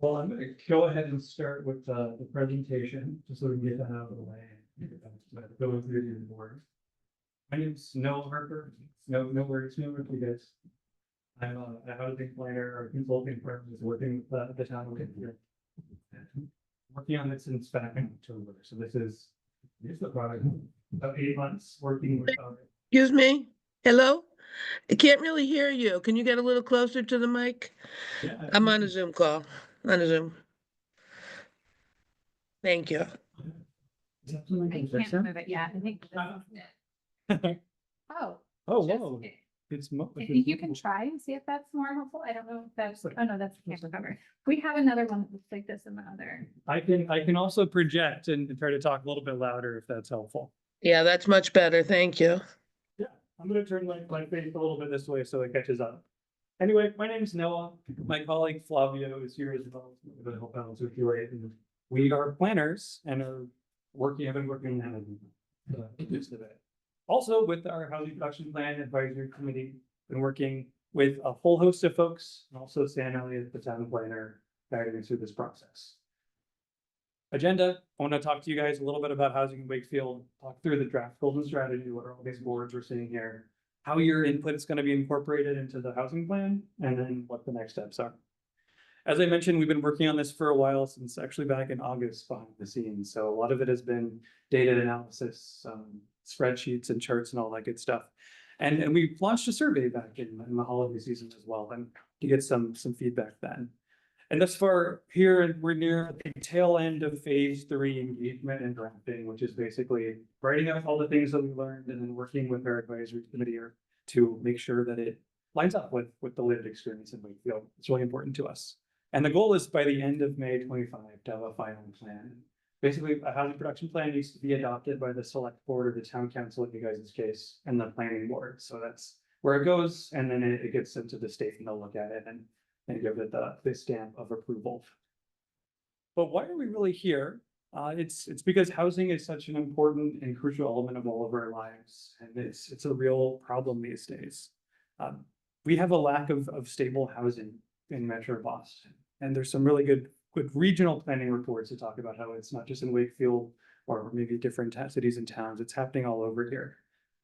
Well, I'm gonna go ahead and start with the presentation, just so we can get that out of the way. Go through your board. My name's Noah Harper. No worries, no with you guys. I'm a housing planner or consulting firm that's working with the town of Wakefield. Working on this since back in October. So here's the product. About 8 months working with. Excuse me? Hello? I can't really hear you. Can you get a little closer to the mic? Yeah, I'm on a Zoom call, on a Zoom. Thank you. Is that something I can fix can't that? move it yet. I think this is it. Oh. Oh, just whoa. it. It's. You can try and see if that's more helpful. I don't know if that's, oh no, that's the camera cover. We have another one that looks like this in the other. I can also project and try to talk a little bit louder if that's helpful. Yeah, that's much better. Thank you. Yeah, I'm gonna turn my face a little bit this way so it catches up. Anyway, my name's Noah. My colleague Flavio is here as well. I'm gonna help out with you. And we are planners and have been working on this today. Also with our housing production plan advisory committee, been working with a whole host of folks, and also Sam Elliott, the town planner, guiding us through this process. Agenda, I want to talk to you guys a little bit about housing in Wakefield, talk through the draft golden strategy, what are all these boards we're seeing here, how your input is going to be incorporated into the housing plan, and then what the next steps are. As I mentioned, we've been working on this for a while, since actually back in August behind the scenes. So a lot of it has been data analysis, spreadsheets and charts and all that good stuff. And we launched a survey back in the holiday season as well, and to get some feedback then. And thus far here, we're near the tail end of phase 3 engagement and drafting, which is basically writing up all the things that we learned and then working with our advisory committee to make sure that it lines up with the lived experience in Wakefield. It's really important to us. And the goal is by the end of May 25 to have a final plan. Basically, a housing production plan needs to be adopted by the select board or the town council in you guys' case and the planning board. So that's where it goes, and then it gets sent to the state and they'll look at it and give it the stamp of approval. But why are we really here? It's because housing is such an important and crucial element of all of our lives, and it's a real problem these days. We have a lack of stable housing in Metro Boston, and there's some really good regional planning reports that talk about how it's not just in Wakefield or maybe different cities and towns, it's happening all over here.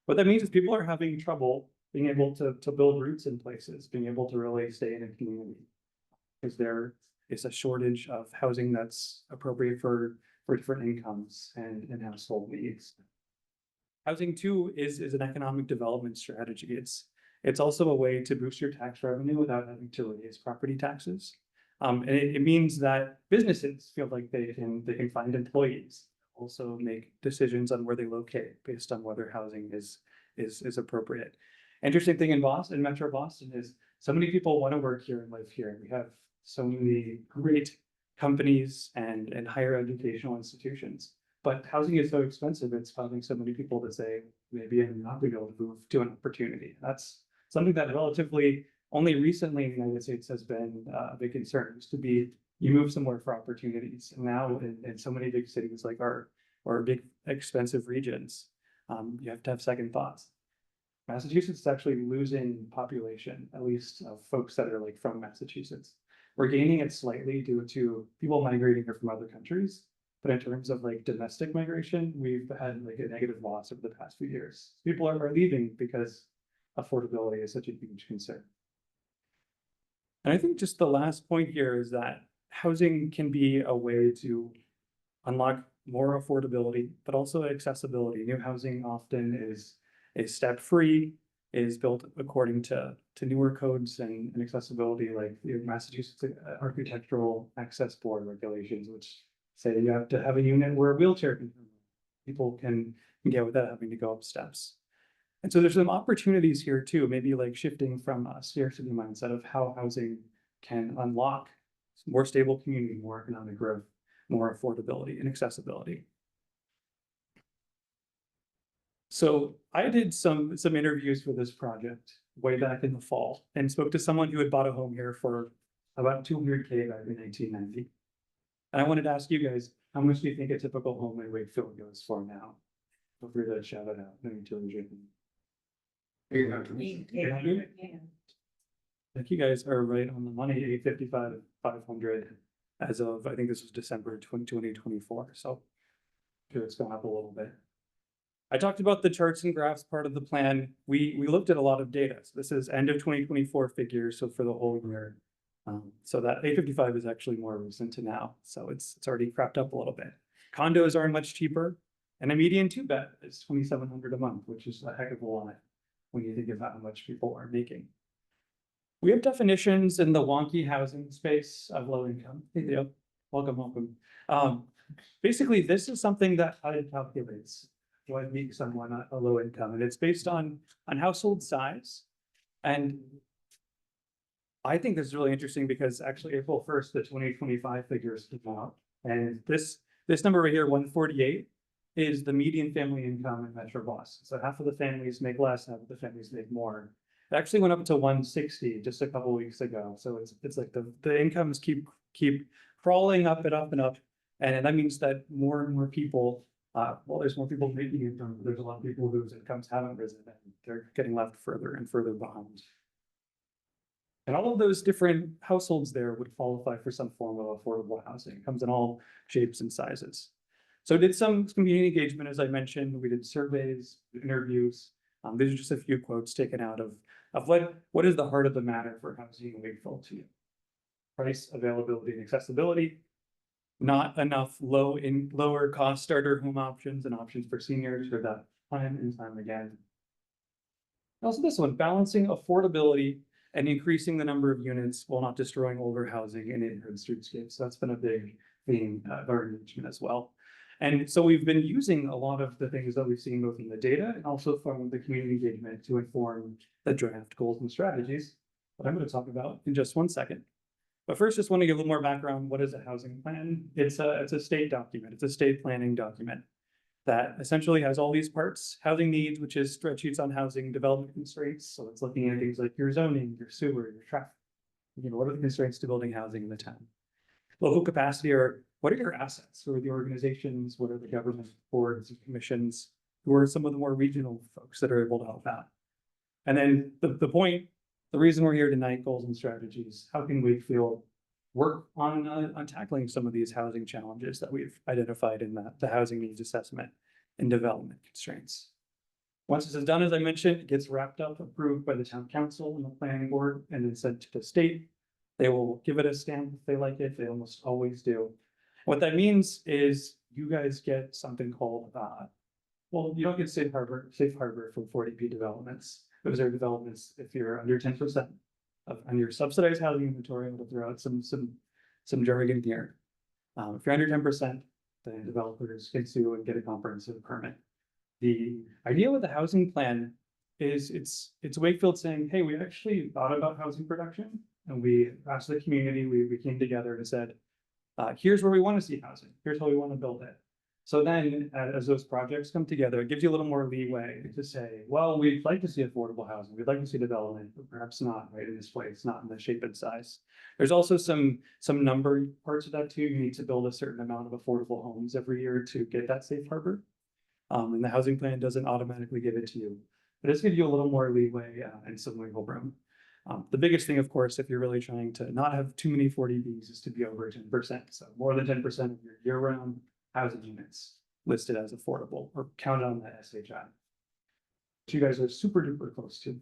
What that means is people are having trouble being able to build roots in places, being able to really stay in a community. Because there is a shortage of housing that's appropriate for different incomes and household needs. Housing too is an economic development strategy. It's also a way to boost your tax revenue without having to raise property taxes. And it means that businesses feel like they can find employees, also make decisions on where they locate based on whether housing is appropriate. Interesting thing in Boston, Metro Boston, is so many people want to work here and live here. We have so many great companies and higher educational institutions, but housing is so expensive. It's causing so many people to say, maybe I'm not going to be able to move to an opportunity. That's something that relatively only recently in the United States has been a big concern. It used to be you move somewhere for opportunities. And now in so many big cities like our big expensive regions, you have to have second thoughts. Massachusetts is actually losing population, at least of folks that are like from Massachusetts. We're gaining it slightly due to people migrating here from other countries. But in terms of like domestic migration, we've had like a negative loss over the past few years. People are leaving because affordability is such a huge concern. And I think just the last point here is that housing can be a way to unlock more affordability, but also accessibility. New housing often is step-free, is built according to newer codes and accessibility, like the Massachusetts Architectural Access Board regulations, which say you have to have a unit where a wheelchair can people can get without having to go up steps. And so there's some opportunities here too, maybe like shifting from a scarcity mindset of how housing can unlock more stable community, more economic growth, more affordability and accessibility. So I did some interviews for this project way back in the fall and spoke to someone who had bought a home here for about $200K back in 1990. And I wanted to ask you guys, how much do you think a typical home in Wakefield goes for now? Feel free to shout it out. I think you guys are right on the money, 855, 500. as of, I think this was December 2024. So sure it's gone up a little bit. I talked about the charts and graphs part of the plan. We looked at a lot of data. So this is end of 2024 figures, so for the whole year. So that 855 is actually more recent to now. So it's already crept up a little bit. Condos are much cheaper, and a median two bed is $2,700 a month, which is a heck of a lot when you think about how much people are making. We have definitions in the wonky housing space of low income. Hey, Leo, welcome. Basically, this is something that HUD calculates what makes someone a low income, and it's based on household size. And I think this is really interesting because actually April 1st, the 2025 figures came out, and this number right here, 148, is the median family income in Metro Boston. So half of the families make less, half of the families make more. It actually went up to 160 just a couple weeks ago. So it's like the incomes keep crawling up and up and up, and that means that more and more people. Well, there's more people making income, but there's a lot of people whose incomes haven't risen, and they're getting left further and further behind. And all of those different households there would qualify for some form of affordable housing. It comes in all shapes and sizes. So did some community engagement, as I mentioned. We did surveys, interviews. These are just a few quotes taken out of what is the heart of the matter for housing in Wakefield to you? Price, availability, and accessibility. Not enough lower cost starter home options and options for seniors. Heard that time and time again. Also this one, balancing affordability and increasing the number of units while not destroying older housing and neighborhood streetscapes. So that's been a big theme of our engagement as well. And so we've been using a lot of the things that we've seen both in the data and also from the community engagement to inform the draft goals and strategies that I'm going to talk about in just one second. But first, just want to give a little more background. What is a housing plan? It's a state document. It's a state planning document that essentially has all these parts: housing needs, which is spreadsheets on housing development constraints. So it's looking at things like your zoning, your sewer, your traffic. What are the constraints to building housing in the town? Local capacity, or what are your assets? Who are the organizations? What are the government boards and commissions? Who are some of the more regional folks that are able to help out? And then the reason we're here tonight, goals and strategies. How can Wakefield work on tackling some of these housing challenges that we've identified in the housing needs assessment and development constraints? Once this is done, as I mentioned, it gets wrapped up, approved by the town council and the planning board, and then sent to the state. They will give it a stamp if they like it. They almost always do. What that means is you guys get something called, well, you don't get safe harbor from 40B developments. Those are developments if you're under 10% on your subsidized housing inventory. I'm going to throw out some jargon here. If you're under 10%, then developers can sue and get a comprehensive permit. The idea with the housing plan is it's Wakefield saying, hey, we actually thought about housing production, and we asked the community, we came together and said, here's where we want to see housing. Here's how we want to build it. So then as those projects come together, it gives you a little more leeway to say, well, we'd like to see affordable housing. We'd like to see development, but perhaps not right in this place, not in the shape and size. There's also some number parts of that too. You need to build a certain amount of affordable homes every year to get that safe harbor. And the housing plan doesn't automatically give it to you. But it's give you a little more leeway and some wiggle room. The biggest thing, of course, if you're really trying to not have too many 40Bs, is to be over 10%. So more than 10% of your year-round housing units listed as affordable or counted on the SHI, which you guys are super duper close to.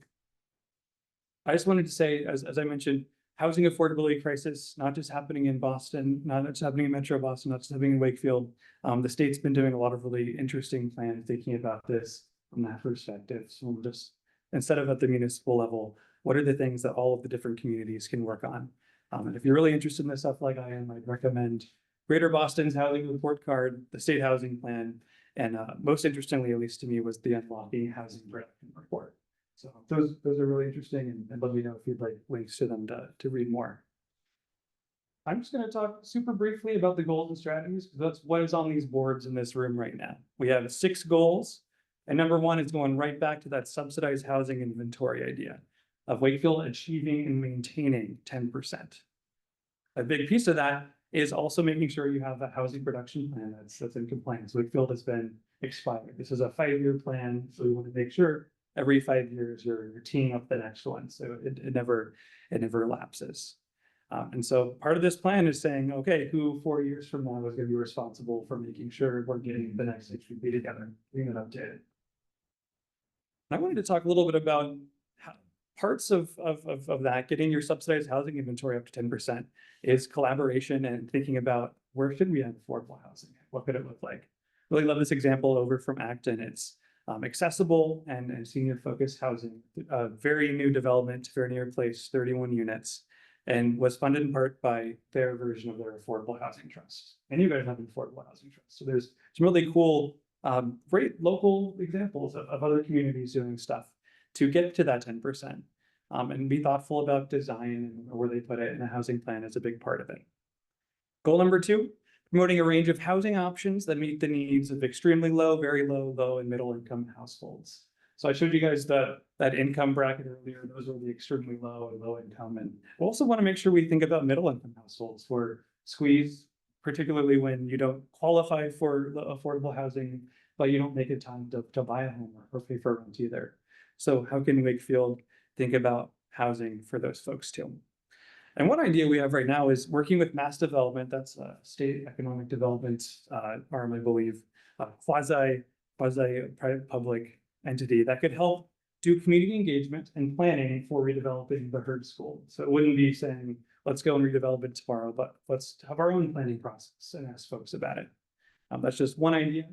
I just wanted to say, as I mentioned, housing affordability crisis, not just happening in Boston, not just happening in Metro Boston, not just happening in Wakefield. The state's been doing a lot of really interesting plans thinking about this from that perspective. So we'll just, instead of at the municipal level, what are the things that all of the different communities can work on? And if you're really interested in this stuff like I am, I'd recommend Greater Boston's Housing Report Card, the State Housing Plan, and most interestingly, at least to me, was the Unlocking Housing Production Report. So those are really interesting, and let me know if you'd like links to them to read more. I'm just going to talk super briefly about the goals and strategies, because that's what is on these boards in this room right now. We have 6 goals, and number 1 is going right back to that subsidized housing inventory idea of Wakefield achieving and maintaining 10%. A big piece of that is also making sure you have a housing production plan that's in compliance. Wakefield has been expired. This is a 5-year plan, so we want to make sure every 5 years you're teeing up the next one, so it never lapses. And so part of this plan is saying, okay, who 4 years from now is going to be responsible for making sure we're getting the next HPP together, getting it updated. I wanted to talk a little bit about how parts of that, getting your subsidized housing inventory up to 10% is collaboration and thinking about where should we have affordable housing? What could it look like? Really love this example over from Acton. It's accessible and senior focused housing, very new development, very near place, 31 units, and was funded in part by their version of their affordable housing trust. And you guys have an affordable housing trust. So there's some really cool, great local examples of other communities doing stuff to get to that 10%. And be thoughtful about design and where they put it, and a housing plan is a big part of it. Goal number 2, promoting a range of housing options that meet the needs of extremely low, very low, low, and middle income households. So I showed you guys that income bracket earlier. Those are the extremely low and low income. And we also want to make sure we think about middle income households who are squeezed, particularly when you don't qualify for affordable housing, but you don't make it time to buy a home or pay for rent either. So how can Wakefield think about housing for those folks too? And one idea we have right now is working with mass development. That's a state economic development arm, I believe, quasi private public entity that could help do community engagement and planning for redeveloping the herd school. So it wouldn't be saying, let's go and redevelop it tomorrow, but let's have our own planning process and ask folks about it. That's just one idea.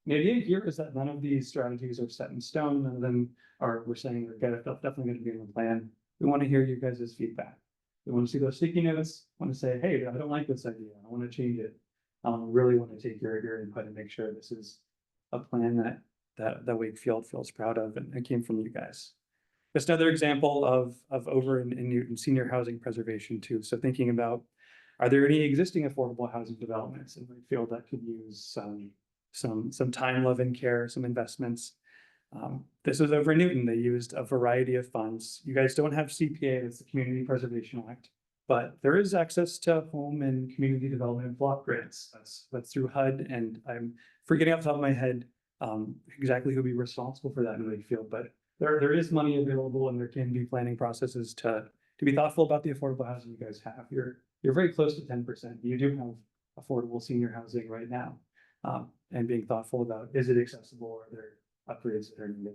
The idea here is that none of these strategies are set in stone. None of them are, we're saying they're definitely going to be in the plan. We want to hear you guys' feedback. We want to see those sticky notes, want to say, hey, I don't like this idea, I want to change it. Really want to take your input and make sure this is a plan that Wakefield feels proud of and it came from you guys. Just another example of over in Newton senior housing preservation too. So thinking about, are there any existing affordable housing developments in Wakefield that could use some time, love, and care, some investments? This was over in Newton. They used a variety of funds. You guys don't have CPA, that's the Community Preservation Act, but there is access to home and community development block grants. That's through HUD, and I'm forgetting off the top of my head exactly who would be responsible for that in Wakefield, but there is money available, and there can be planning processes to be thoughtful about the affordable housing you guys have. You're very close to 10%. You do have affordable senior housing right now, and being thoughtful about, is it accessible, or are there upgrades that are needed.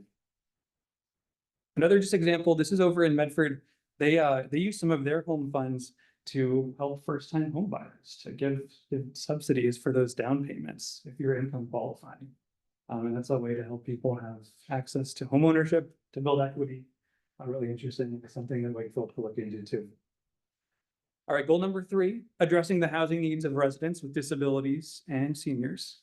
Another just example, this is over in Medford. They use some of their home funds to help first-time home buyers, to give subsidies for those down payments if you're income qualifying. And that's a way to help people have access to home ownership, to build equity. Really interesting, something that Wakefield could look into too. All right, goal number 3, addressing the housing needs of residents with disabilities and seniors.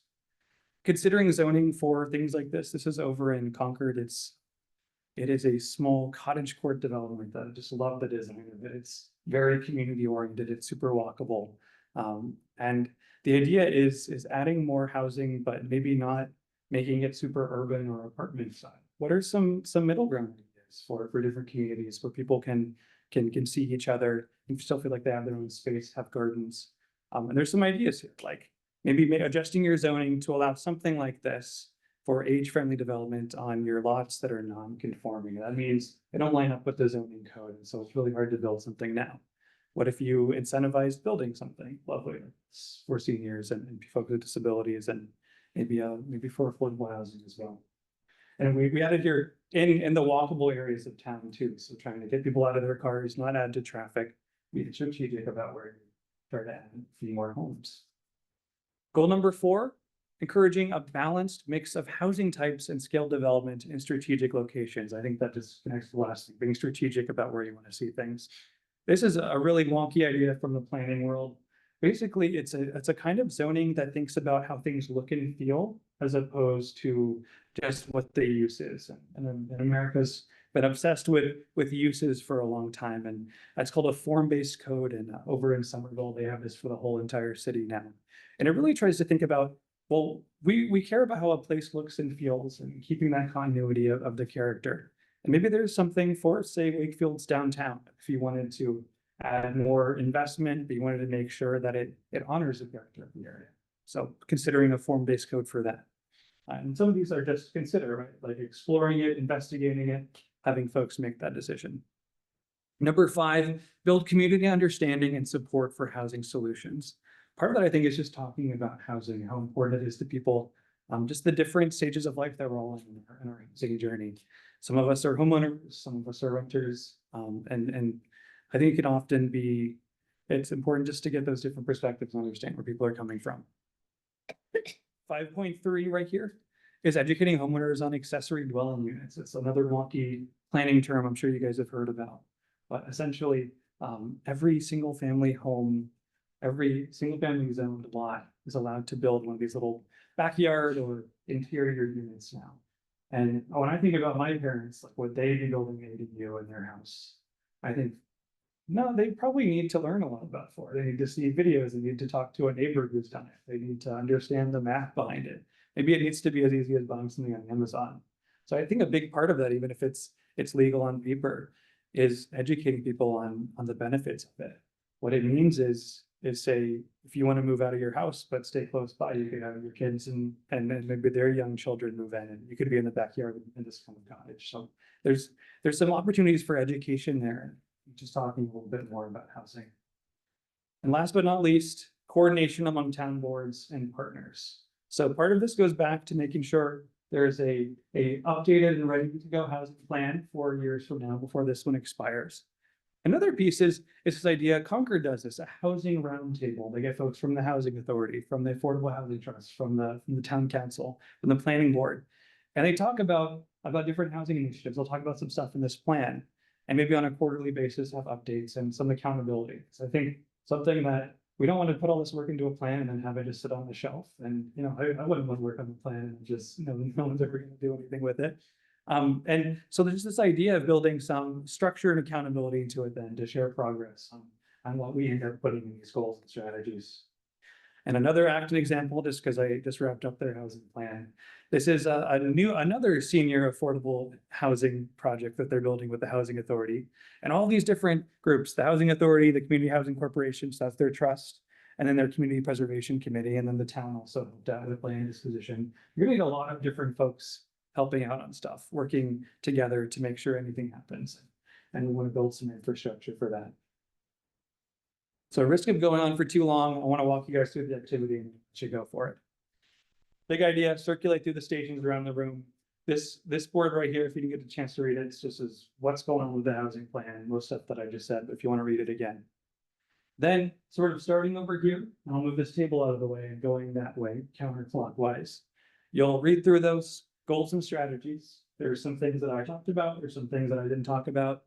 Considering zoning for things like this is over in Concord. It is a small cottage court development that I just love the design of it. It's very community oriented. It's super walkable. And the idea is adding more housing, but maybe not making it super urban or apartment side. What are some middle ground ideas for different communities where people can see each other and still feel like they have their own space, have gardens? And there's some ideas here, like maybe adjusting your zoning to allow something like this for age-friendly development on your lots that are non-conforming. That means they don't line up with the zoning code, and so it's really hard to build something now. What if you incentivize building something lovely for seniors and folks with disabilities, and maybe for affordable housing as well? And we added here in the walkable areas of town too. So trying to get people out of their cars, not add to traffic, be strategic about where you start to add a few more homes. Goal number 4, encouraging a balanced mix of housing types and scale development in strategic locations. I think that just connects to the last thing, being strategic about where you want to see things. This is a really wonky idea from the planning world. Basically, it's a kind of zoning that thinks about how things look and feel, as opposed to just what the use is. And America's been obsessed with uses for a long time, and that's called a form-based code. And over in Somerville, they have this for the whole entire city now. And it really tries to think about, well, we care about how a place looks and feels, and keeping that continuity of the character. And maybe there's something for, say, Wakefield's downtown, if you wanted to add more investment, but you wanted to make sure that it honors the character of the area. So considering a form-based code for that. And some of these are just consider, right? Like exploring it, investigating it, having folks make that decision. Number 5, build community understanding and support for housing solutions. Part of that, I think, is just talking about housing, how important it is to people, just the different stages of life that we're all in our housing journey. Some of us are homeowners, some of us are renters, and I think it can often be, it's important just to get those different perspectives and understand where people are coming from. 5.3 right here is educating homeowners on accessory dwelling units. It's another wonky planning term I'm sure you guys have heard about. But essentially, every single family home, every single family zoned lot is allowed to build one of these little backyard or interior units now. And when I think about my parents, like would they be building an ADU in their house? I think, no, they probably need to learn a lot about it. They need to see videos, they need to talk to a neighbor who's done it. They need to understand the math behind it. Maybe it needs to be as easy as buying something on Amazon. So I think a big part of that, even if it's legal on paper, is educating people on the benefits of it. What it means is say, if you want to move out of your house, but stay close by, you could have your kids and maybe their young children move in, and you could be in the backyard in this kind of cottage. So there's some opportunities for education there. Just talking a little bit more about housing. And last but not least, coordination among town boards and partners. So part of this goes back to making sure there's a updated and ready to go housing plan 4 years from now before this one expires. Another piece is this idea, Concord does this, a housing roundtable. They get folks from the Housing Authority, from the Affordable Housing Trust, from the town council, from the planning board. And they talk about different housing initiatives. They'll talk about some stuff in this plan, and maybe on a quarterly basis have updates and some accountability. So I think something that we don't want to put all this work into a plan and then have it just sit on the shelf. And I wouldn't want to work on the plan and just no one's ever going to do anything with it. And so there's this idea of building some structure and accountability into it then to share progress on what we end up putting in these goals and strategies. And another Acton example, just because I just wrapped up their housing plan. This is another senior affordable housing project that they're building with the Housing Authority. And all these different groups, the Housing Authority, the Community Housing Corporation, so that's their trust, and then their Community Preservation Committee, and then the town also with land disposition. You're gonna need a lot of different folks helping out on stuff, working together to make sure anything happens. And we want to build some infrastructure for that. So risk of going on for too long, I want to walk you guys through the activity and should go for it. Big idea, circulate through the stations around the room. This board right here, if you didn't get a chance to read it, it's just as what's going on with the housing plan, most stuff that I just said, but if you want to read it again. Then sort of starting over here, I'll move this table out of the way and going that way, counterclockwise. You'll read through those goals and strategies. There's some things that I talked about, there's some things that I didn't talk about.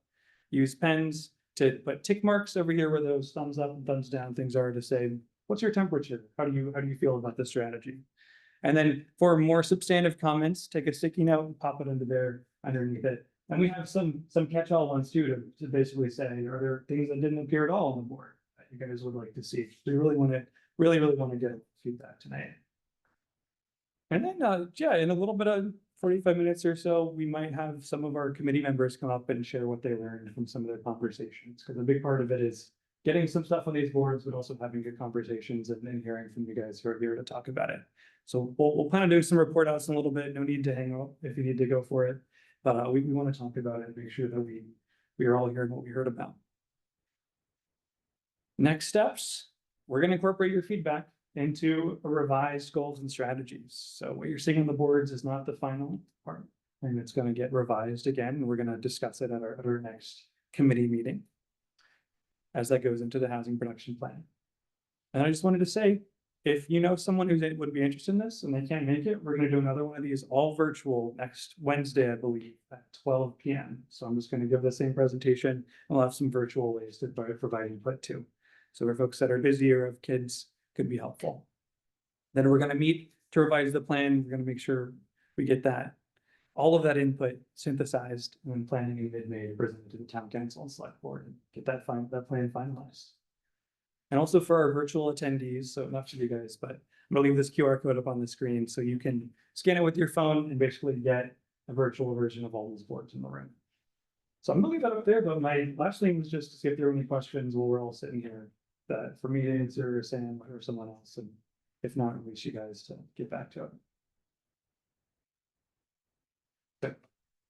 Use pens to put tick marks over here where those thumbs up and thumbs down things are to say, what's your temperature? How do you feel about the strategy? And then for more substantive comments, take a sticky note and pop it into there underneath it. And we have some catch-all ones too to basically say, are there things that didn't appear at all on the board that you guys would like to see? We really want to get feedback tonight. And then, yeah, in a little bit of 45 minutes or so, we might have some of our committee members come up and share what they learned from some of their conversations. Because a big part of it is getting some stuff on these boards, but also having good conversations and hearing from you guys who are here to talk about it. So we'll plan on doing some report outs in a little bit. No need to hang out if you need to go for it. But we want to talk about it and make sure that we are all hearing what we heard about. Next steps, we're going to incorporate your feedback into a revised goals and strategies. So what you're seeing on the boards is not the final part, and it's going to get revised again. And we're going to discuss it at our next committee meeting as that goes into the housing production plan. And I just wanted to say, if you know someone who would be interested in this and they can't make it, we're going to do another one of these all virtual next Wednesday, I believe, at 12 p.m. So I'm just going to give the same presentation and we'll have some virtual ways to provide input too. So for folks that are busy or have kids, could be helpful. Then we're going to meet to revise the plan. We're going to make sure we get all of that input synthesized when planning in mid-May to present to the town council and select board and get that plan finalized. And also for our virtual attendees, so not for you guys, but I'm gonna leave this QR code up on the screen so you can scan it with your phone and basically get a virtual version of all these boards in the room. So I'm gonna leave that up there, but my last thing was just to see if there were any questions while we're all sitting here that for me to answer, or Sam or someone else, and if not, release you guys to get back to it. Okay.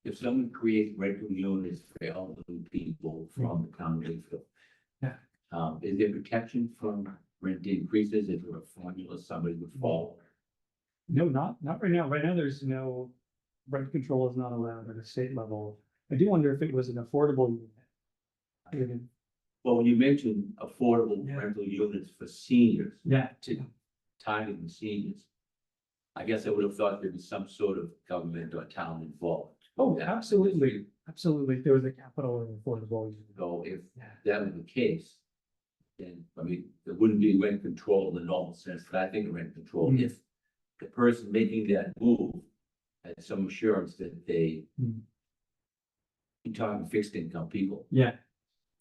if someone creates rental units for elderly people from the town of Wakefield. Yeah. Is there protection from rent increases if there a formula somebody would follow? No, not right now. Right now, there's no, rent control is not allowed at a state level. I do wonder if it was an affordable unit. Well, when you mentioned affordable Yeah. rental units for seniors, Yeah, to target the seniors. I guess I would have thought there'd be some sort of government or town involved. oh, Yeah. absolutely, absolutely. There was a capital and affordable unit. So if Yeah. that was the case, then, I mean, there wouldn't be rent control in the normal sense, but I think of rent control Mm. if the person making that move had some assurance that they, Mm. you're talking fixed income people, Yeah.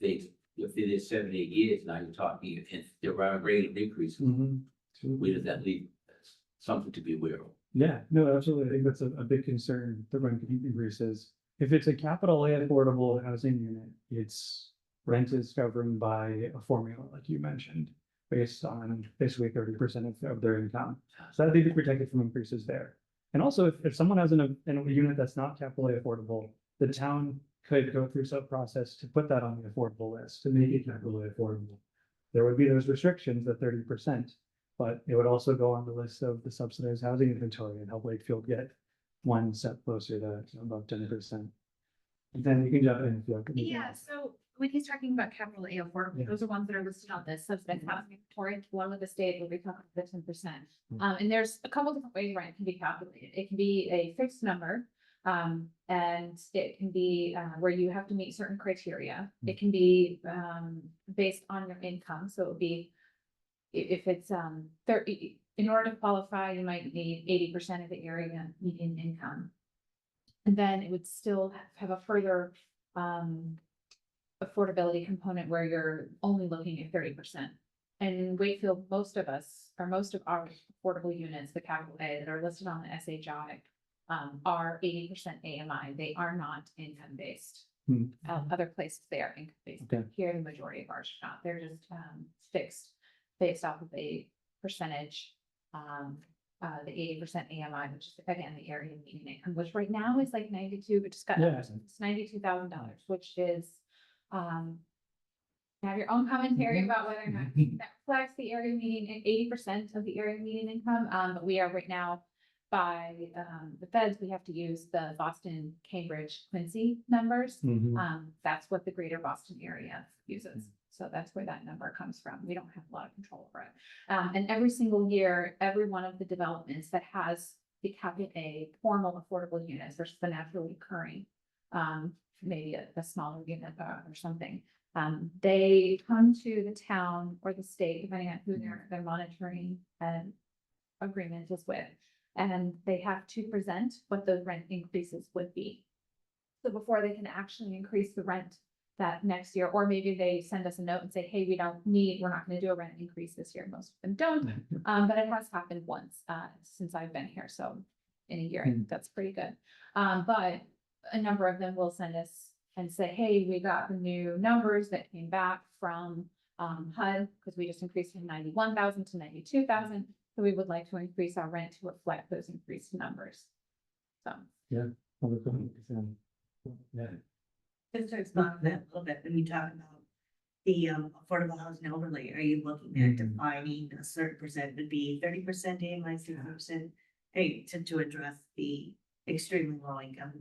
if they're there 7, 8 years, now you're talking, if there are rate of increases, Mhm. where does that leave? That's something to be aware of. Yeah, no, absolutely. I think that's a big concern, the rent increases. If it's a capital A affordable housing unit, its rent is governed by a formula, like you mentioned, based on basically 30% of their income. So that'd be protected from increases there. And also, if someone has in a unit that's not capital A affordable, the town could go through some process to put that on the affordable list, to make it capital A affordable. There would be those restrictions, the 30%. But it would also go on the list of the subsidized housing inventory and help Wakefield get one step closer to about 10%. And then you can jump in if you have. anything Yeah, else. so when he's talking about capital A affordable, Yeah. those are ones that are listed on this subsidized housing inventory, along with the state, will be talking the 10%. Mm. And there's a couple different ways rent can be calculated. It can be a fixed number. And it can be, where you have to meet certain criteria. It can be, based on your income, so it would be. If it's, 30, in order to qualify, you might need 80% of the area median income. And then it would still have a further, affordability component where you're only looking at 30%. And in Wakefield, most of our affordable units, the capital A that are listed on the SHI, are 80% AMI. They are not income based. Hmm. Other places they are income based. Okay. Here, the majority of ours are not. They're just, fixed based off of a percentage. The 80% AMI, which is again, the area median income, which right now is like 92, but just got, Yeah. it's $92,000, which is, you have your own commentary about whether or not that reflects the area median and 80% of the area median income. But we are right now by, the feds, we have to use the Boston, Cambridge, Quincy numbers. Mhm. That's what the greater Boston area uses. So that's where that number comes from. We don't have a lot of control over it. And every single year, every one of the developments that has the capital A formal affordable units versus the naturally occurring, maybe a smaller unit or something. They come to the town or the state, depending on who their monitoring and agreement is with. And they have to present what those rent increases would be. So before they can actually increase the rent that next year, or maybe they send us a note and say, hey, we're not gonna do a rent increase this year. Most of them don't. But it has happened once, since I've been here. So in a year, I think that's pretty good. But a number of them will send us and say, hey, we got the new numbers that came back from, HUD, because we just increased from 91,000 to 92,000. So we would like to increase our rent to reflect those increased numbers. So. Yeah. 100%. Yeah. Just to expand on that a little bit, when you talk about the affordable housing overlay, are you looking at defining a certain percent would be 30% AMI, 60%? Hey, to address the extremely low income.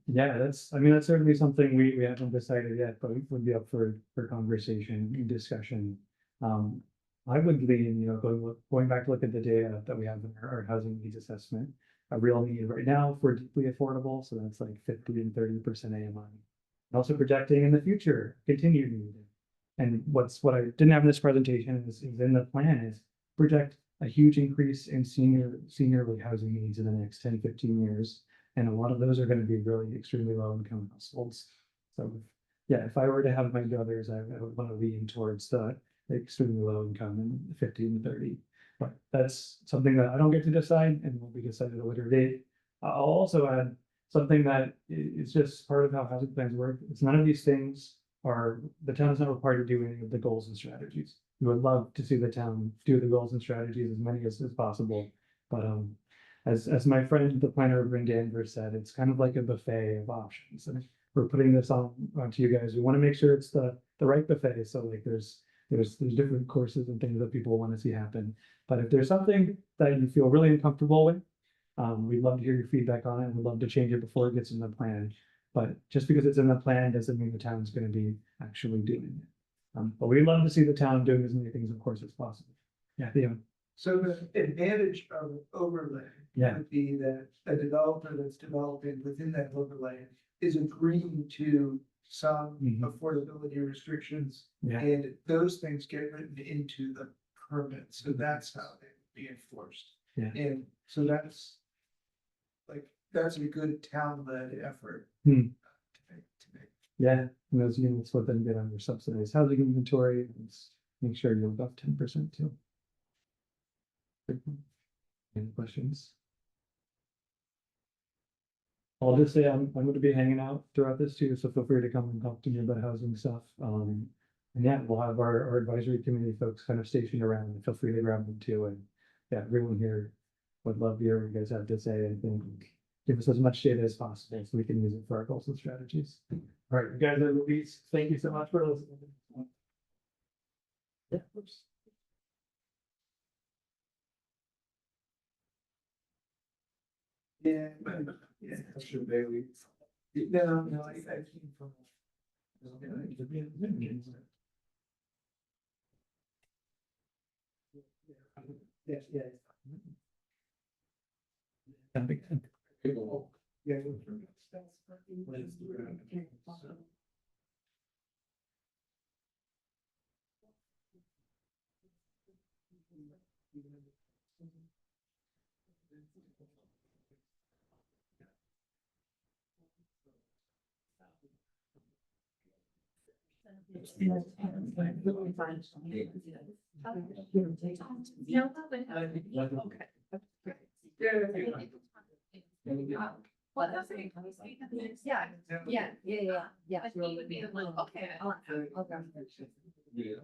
Yeah, that's certainly something we haven't decided yet, but it would be up for conversation and discussion. I would lean, going back to look at the data that we have in our housing needs assessment, a real need right now for deeply affordable, so that's like 50 and 30% AMI. And also projecting in the future, continued need. And what I didn't have in this presentation is in the plan is project a huge increase in senior housing needs in the next 10, 15 years. And a lot of those are going to be really extremely low income households. So yeah, if I were to have my brothers, I would want to lean towards the extremely low income and 50 and 30. But that's something that I don't get to decide and will be decided at a later date. I'll also add something that is just part of how housing plans work. It's none of these things the town is not required to do any of the goals and strategies. We would love to see the town do the goals and strategies, as many as possible. But as my friend, the planner of in Danvers said, it's kind of like a buffet of options. And we're putting this onto you guys. We want to make sure it's the right buffet. So like there's different courses and things that people want to see happen. But if there's something that you feel really uncomfortable with, we'd love to hear your feedback on it, and we'd love to change it before it gets in the plan. But just because it's in the plan doesn't mean the town's gonna be actually doing it. But we'd love to see the town doing as many things, of course, as possible. Yeah, Theo. So the advantage of overlay Yeah. would be that a developer that's developing within that overlay is agreeing to some Mhm. affordability restrictions. Yeah. And those things get written into the permit, so that's how they would be enforced. Yeah. And so that's that's a good town-led effort. Hmm. To make. Yeah, and those units would then get under subsidized housing inventory, and make sure you're above 10% too. Any questions? I'll just say I'm going to be hanging out throughout this too, so feel free to come and talk to me about housing stuff. And yeah, we'll have our advisory committee folks kind of stationed around, and feel free to grab them too. And yeah, everyone here would love to hear what you guys have to say. I think give us as much data as possible so we can use it for our goals and strategies. All right, you guys are Louise. Thank you so much for listening. Yeah, oops. Yeah, yeah, sure, Bailey. No, I came from. Yeah, yeah. Yeah. Well, that's okay. Yeah, yeah. But he would be like, okay, I'll go. Yeah.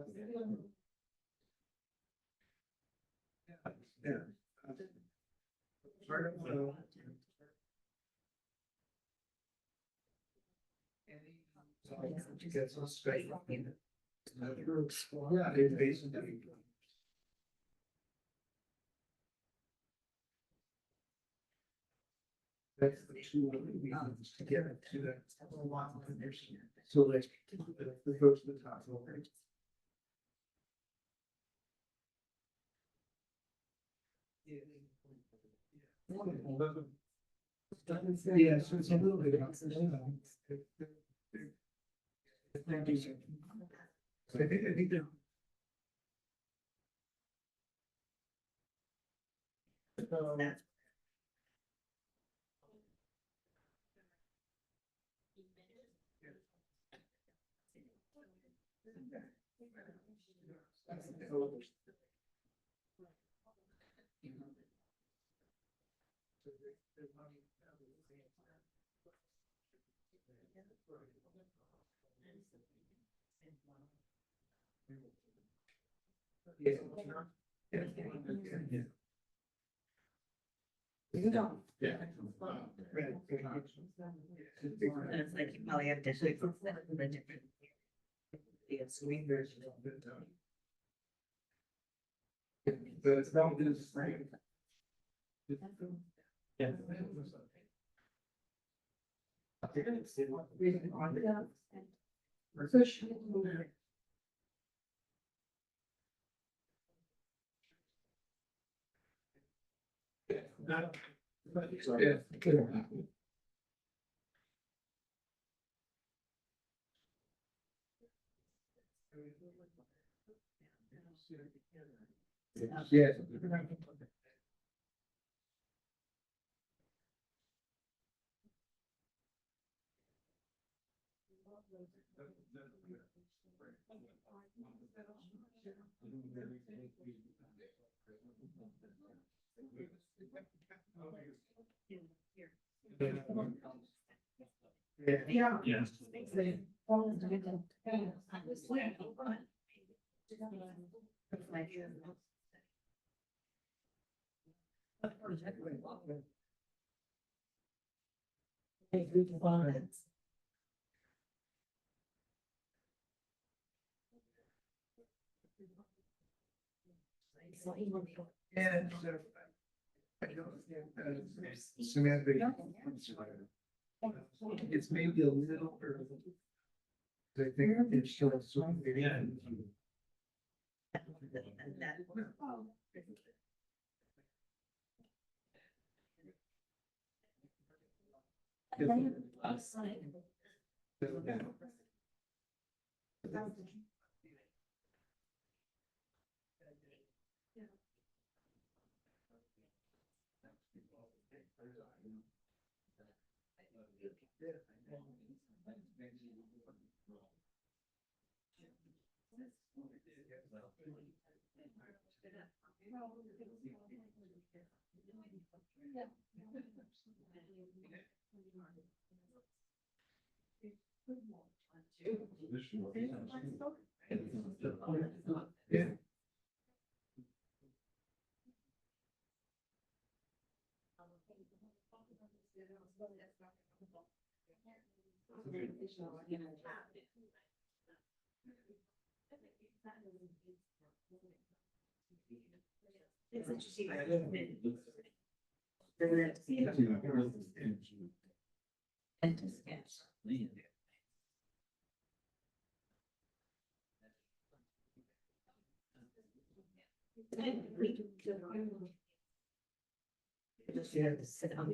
Gets us straight. Yeah, it basically. That's the two reasons to get to that. So like, the first to the top. Yeah, so it's a little bit. Thank you. I think that. Yeah. Yeah. It's like you probably have to. The screen version. But it's not this. Yeah. Yeah. Yeah. Yeah. And semantic. It's maybe a little early. I think it's still sort of. Yeah. It's interesting. And to sketch. Just you have to sit on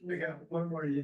We got one more. Yeah.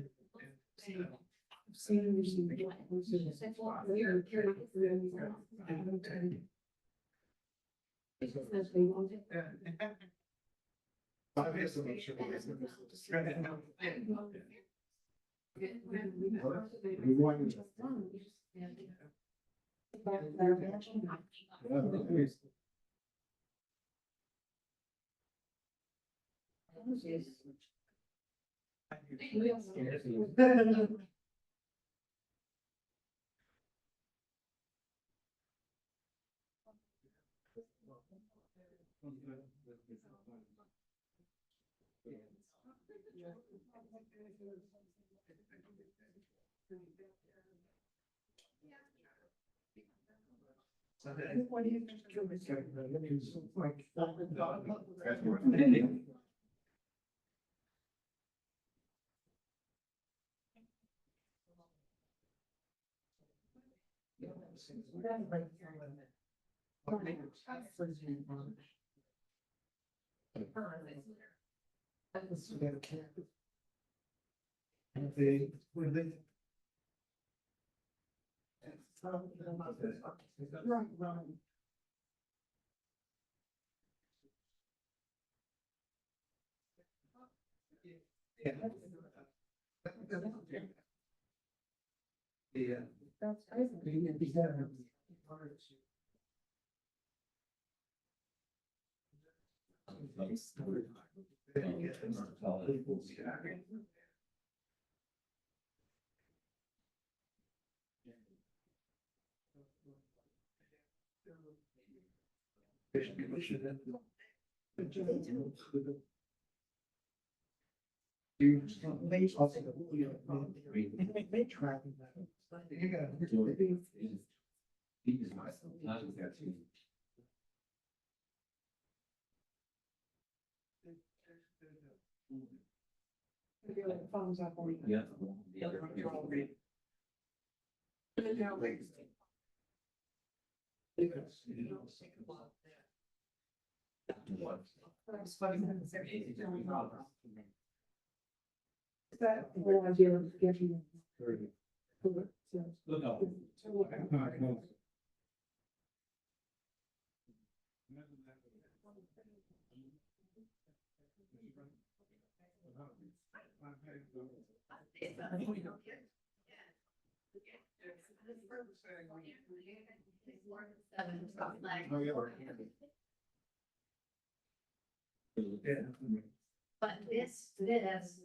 But this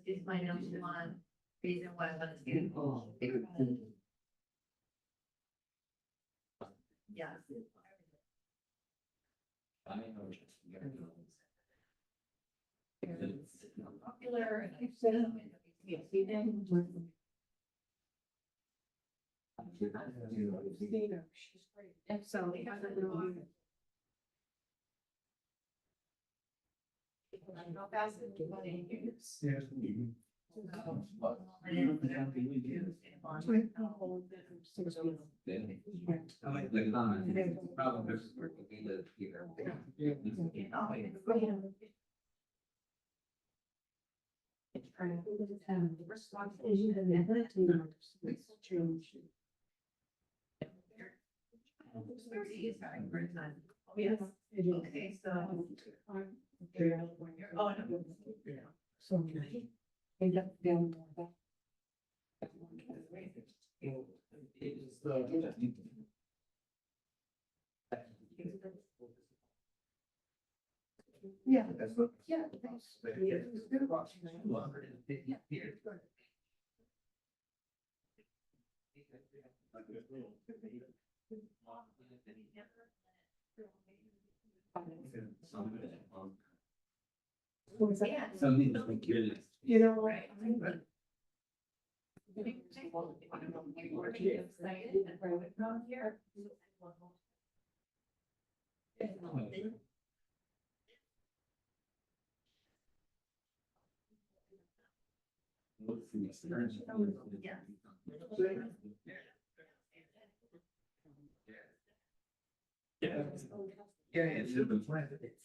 is my number one reason why I want to get involved. Yeah. Popular and I've said them in the meeting. And so we have a little. How fast it can be used. Yes. Okay, so. Oh, no. So. End up down. Yeah, that's what, yeah. Yeah. You know, Right. Yeah. Yeah, it's in the plan. It's.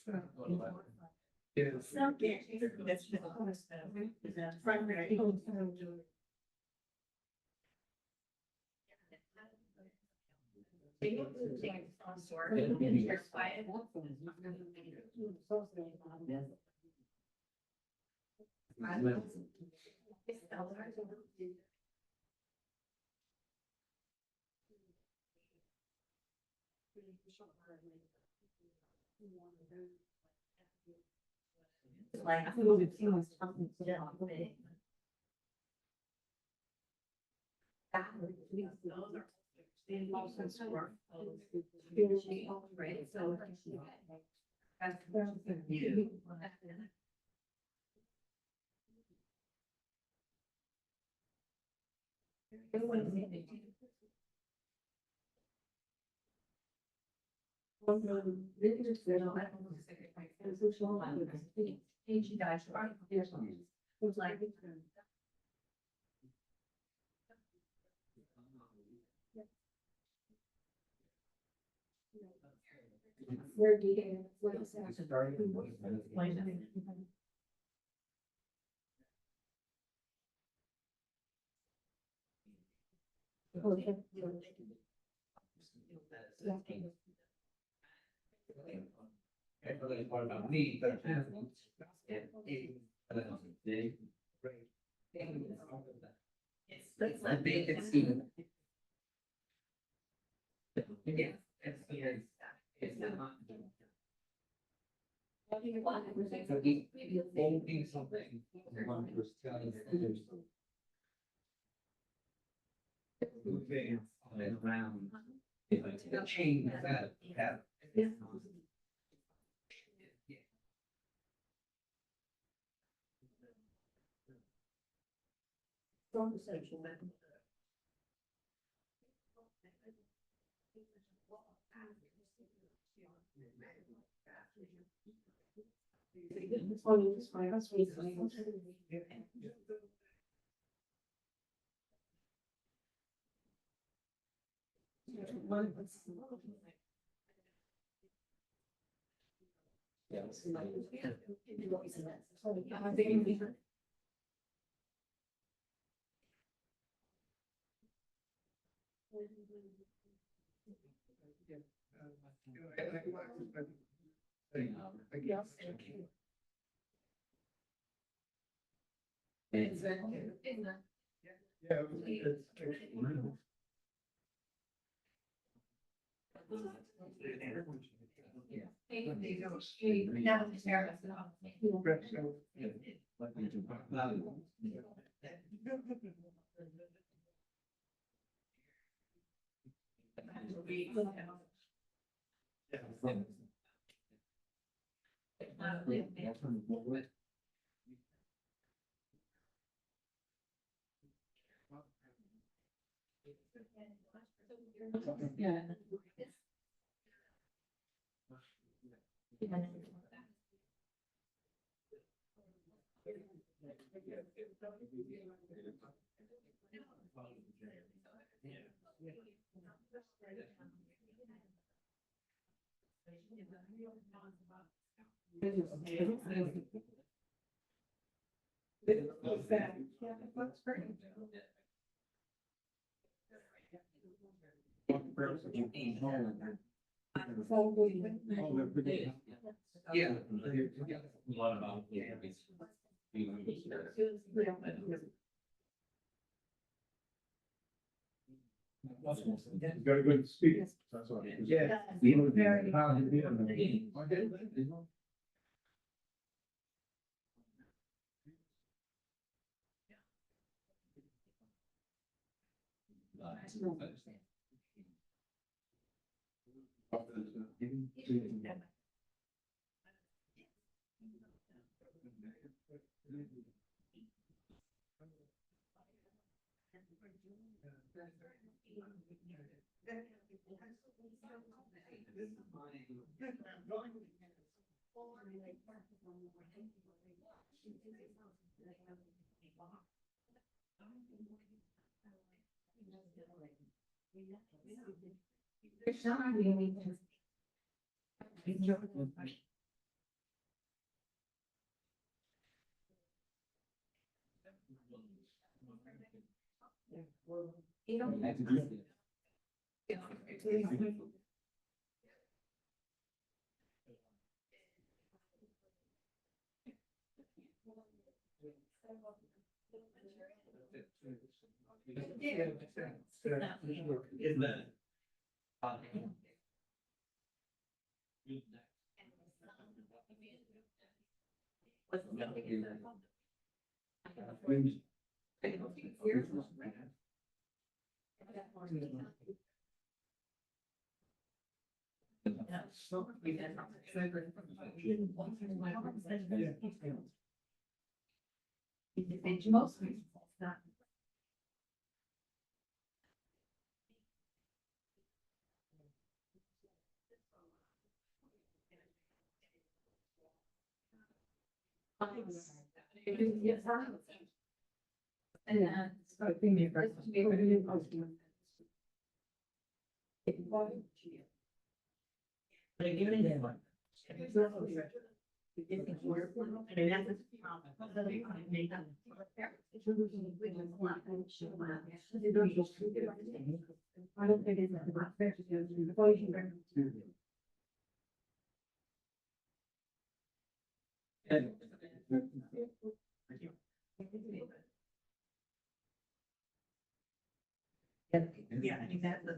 Like, I think it's something. Right, so. Like. Where do you, what is that? That's not big, it's even. Yeah. It's not. Moving around. If I take a change that, Yeah. Yeah. Yeah. A lot about. Very good speech. That's what. Yeah. Very. In the. Most. And then. I don't think it's. Yeah, I think that's the.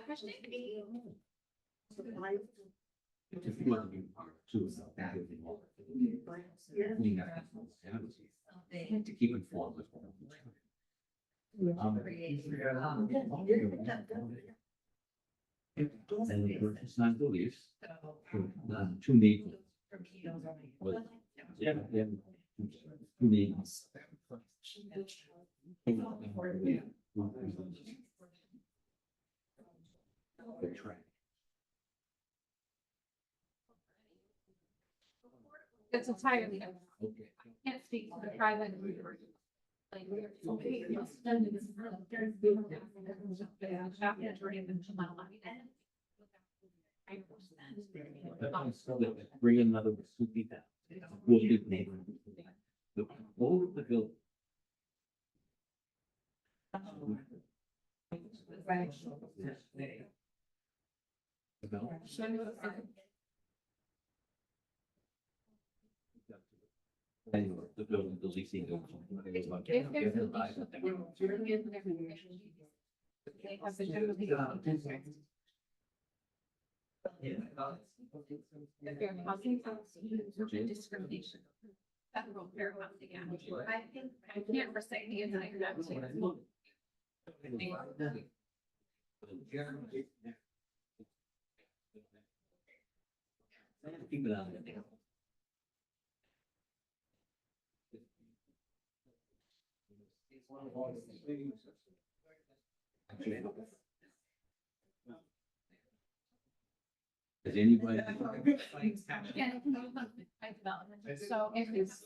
Question? If you want to be part too, so that would be more. Clean up and to keep informed with. And the person's not beliefs. Two neat. Yeah. Two needs. The track. It's entirely, different. Okay. I can't speak to the private. Like, somebody else done this. Bring another fifty thousand. We'll do neighborhood. The whole of the building. Anyway, the building, the leasing. If there's a lease with the they have the general district. The fair housing discrimination. Federal fair housing act. I think, I can't recite the entire act. Keep it on there. Does anybody? Yeah, by development, so if it's.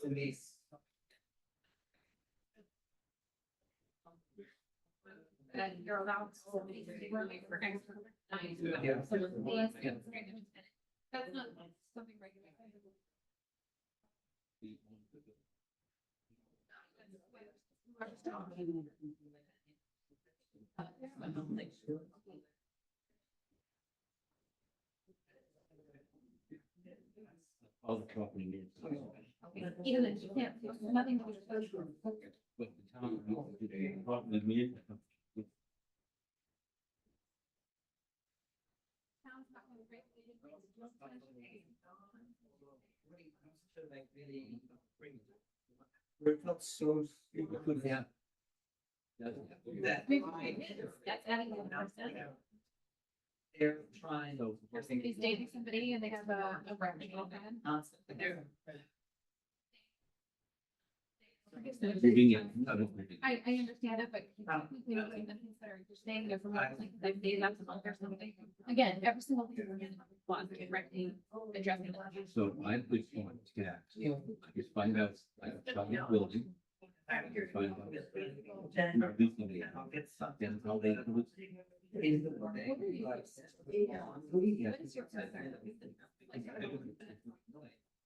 That you're allowed somebody to take away for extra. That's not something regulated. All the property needs. Even if you can't, there's nothing to do with. But the town, the property needs. We're not so. Yeah. That's adding 1%. They're trying. So. Or somebody's dating somebody and they have a record girlfriend. Moving in. I understand it, but technically don't even consider you're staying there for months, like 5 days, that's a month or something. Again, every single thing we're in laws directly addressing. So I would want to get, just find out, like, about the building. Find out. I'll get something. Then how they do it. In the morning. What is your concern? Like,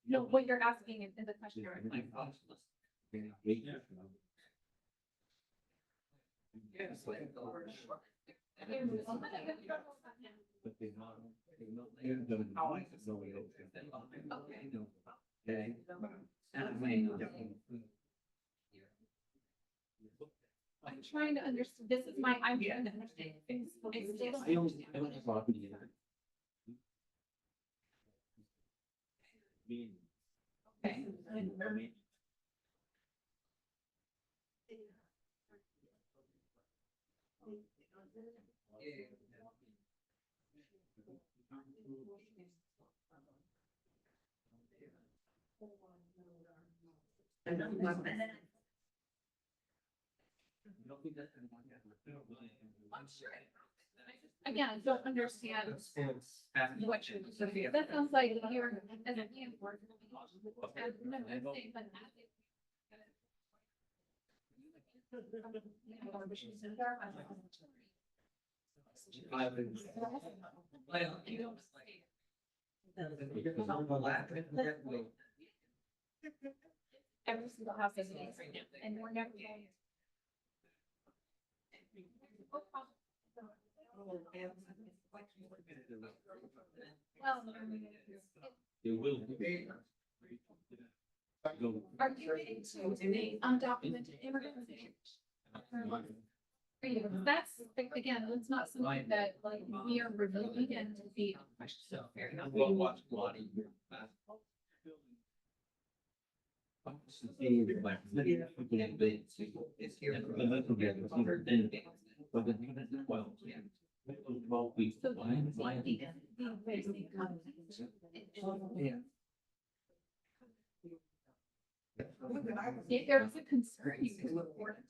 no, what you're asking in the question. I'm trying to understand, this is my, I'm trying to understand things. I still don't understand. Property. Okay. I'm sure. Again, I don't understand what you're, that sounds like you're, as a landlord. No, I'm saying, but you don't say. Every single house is right now, and we're never. Well, It will be. are you getting to the undocumented immigrants? That's, again, it's not something that like we are reviewing and to be questioned. Fair enough. So if there's a concern, you can report it.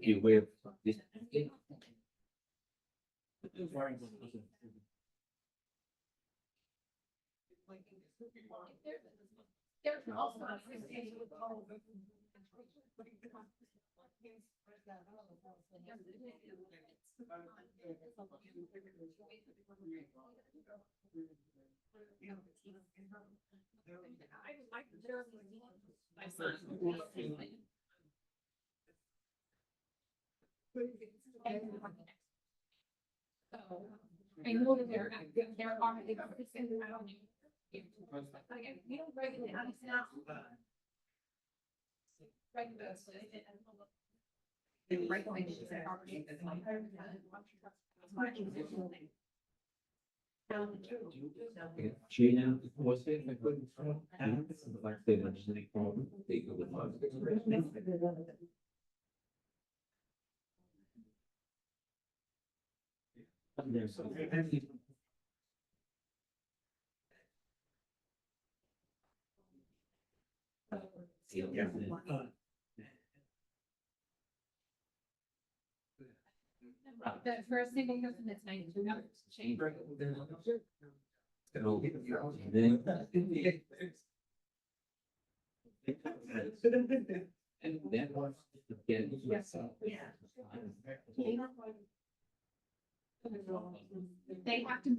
You aware of this? There's also. I know that there are, again, we don't regulate on now. Gina, was it? I couldn't. Like they were just like, they go with us. There's something. Yeah. The first single person that's 92 hours change. And that was again. They have to.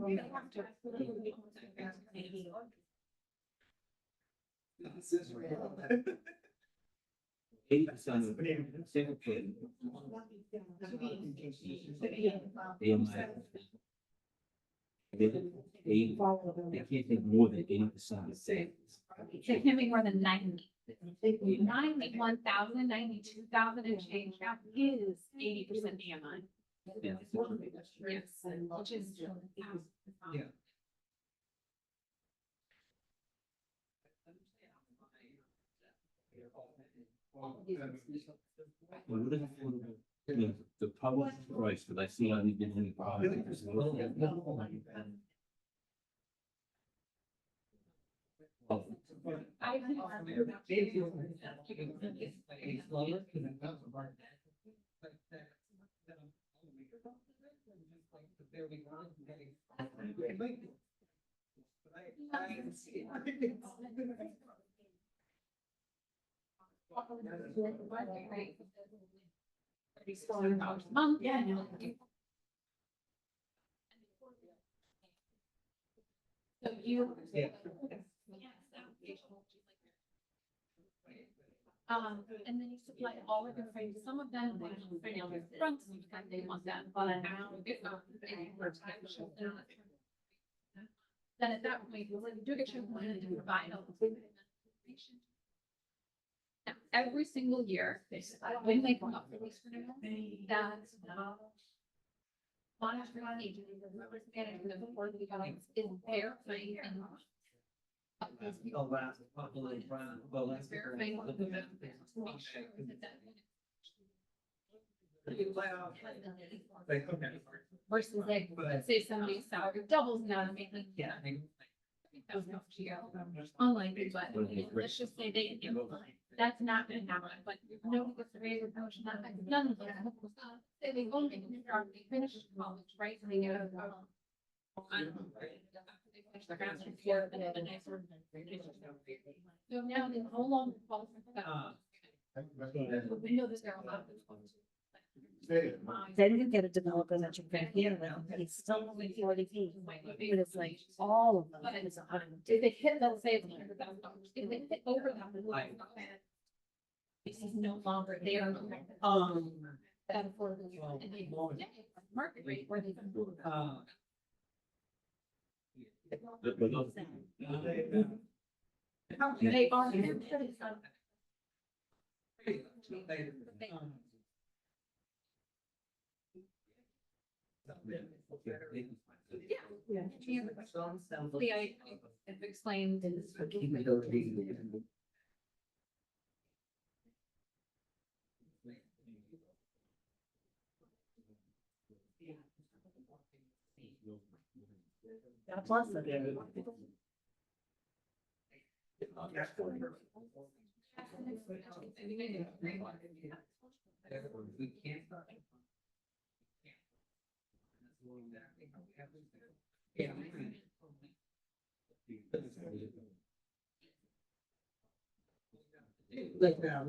Eighty percent of single kid. They can't take more than 80% of savings. They can be more than 90. 91,000, 92,000 and change, that is 80% AMI. Yes, which is. Yeah. The public price, but I see on the any problem. $30 a month. Yeah. So you. Yeah. And then you supply all of the frames, some of them, they don't bring out the front, because they want that, but now. Then at that point, when you do get your plan to provide all the information. Now, every single year, when they come up for these renewals, that's. Monitoring agent, whoever's managing the board of the accounts is verifying and. Oh, wow. Well, that's. Verifying all of them to make sure that that. Okay. Versus like, let's say somebody's salary doubles now, maybe. Yeah. Unlikely, but let's just say they, that's not gonna happen, but nobody gets a raise or promotion, not, none of them. Say they only finish college, right? And they go, I don't know. They finish their master's here, then the next one. So now they no longer qualify for that. We know that there are a lot of. Then you get a developer that you can hear them, but it's still only 40 feet, but it's like all of them is 100. If they hit, let's say it's $100,000, if they hit over that. This is no longer there. That affordable. And they market rate where they. They are. Yeah. See, I've explained. God bless them. We can't. Yeah. Like that.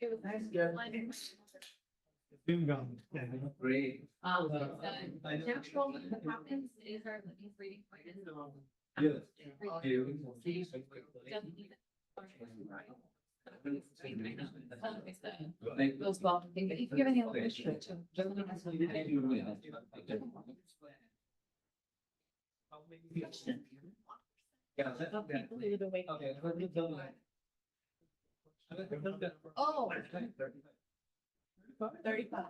It was Nice. Boom gone. Yeah. Great. the natural that happens is our living breathing point. Yes. Those well, if you have any other questions. Oh. 35.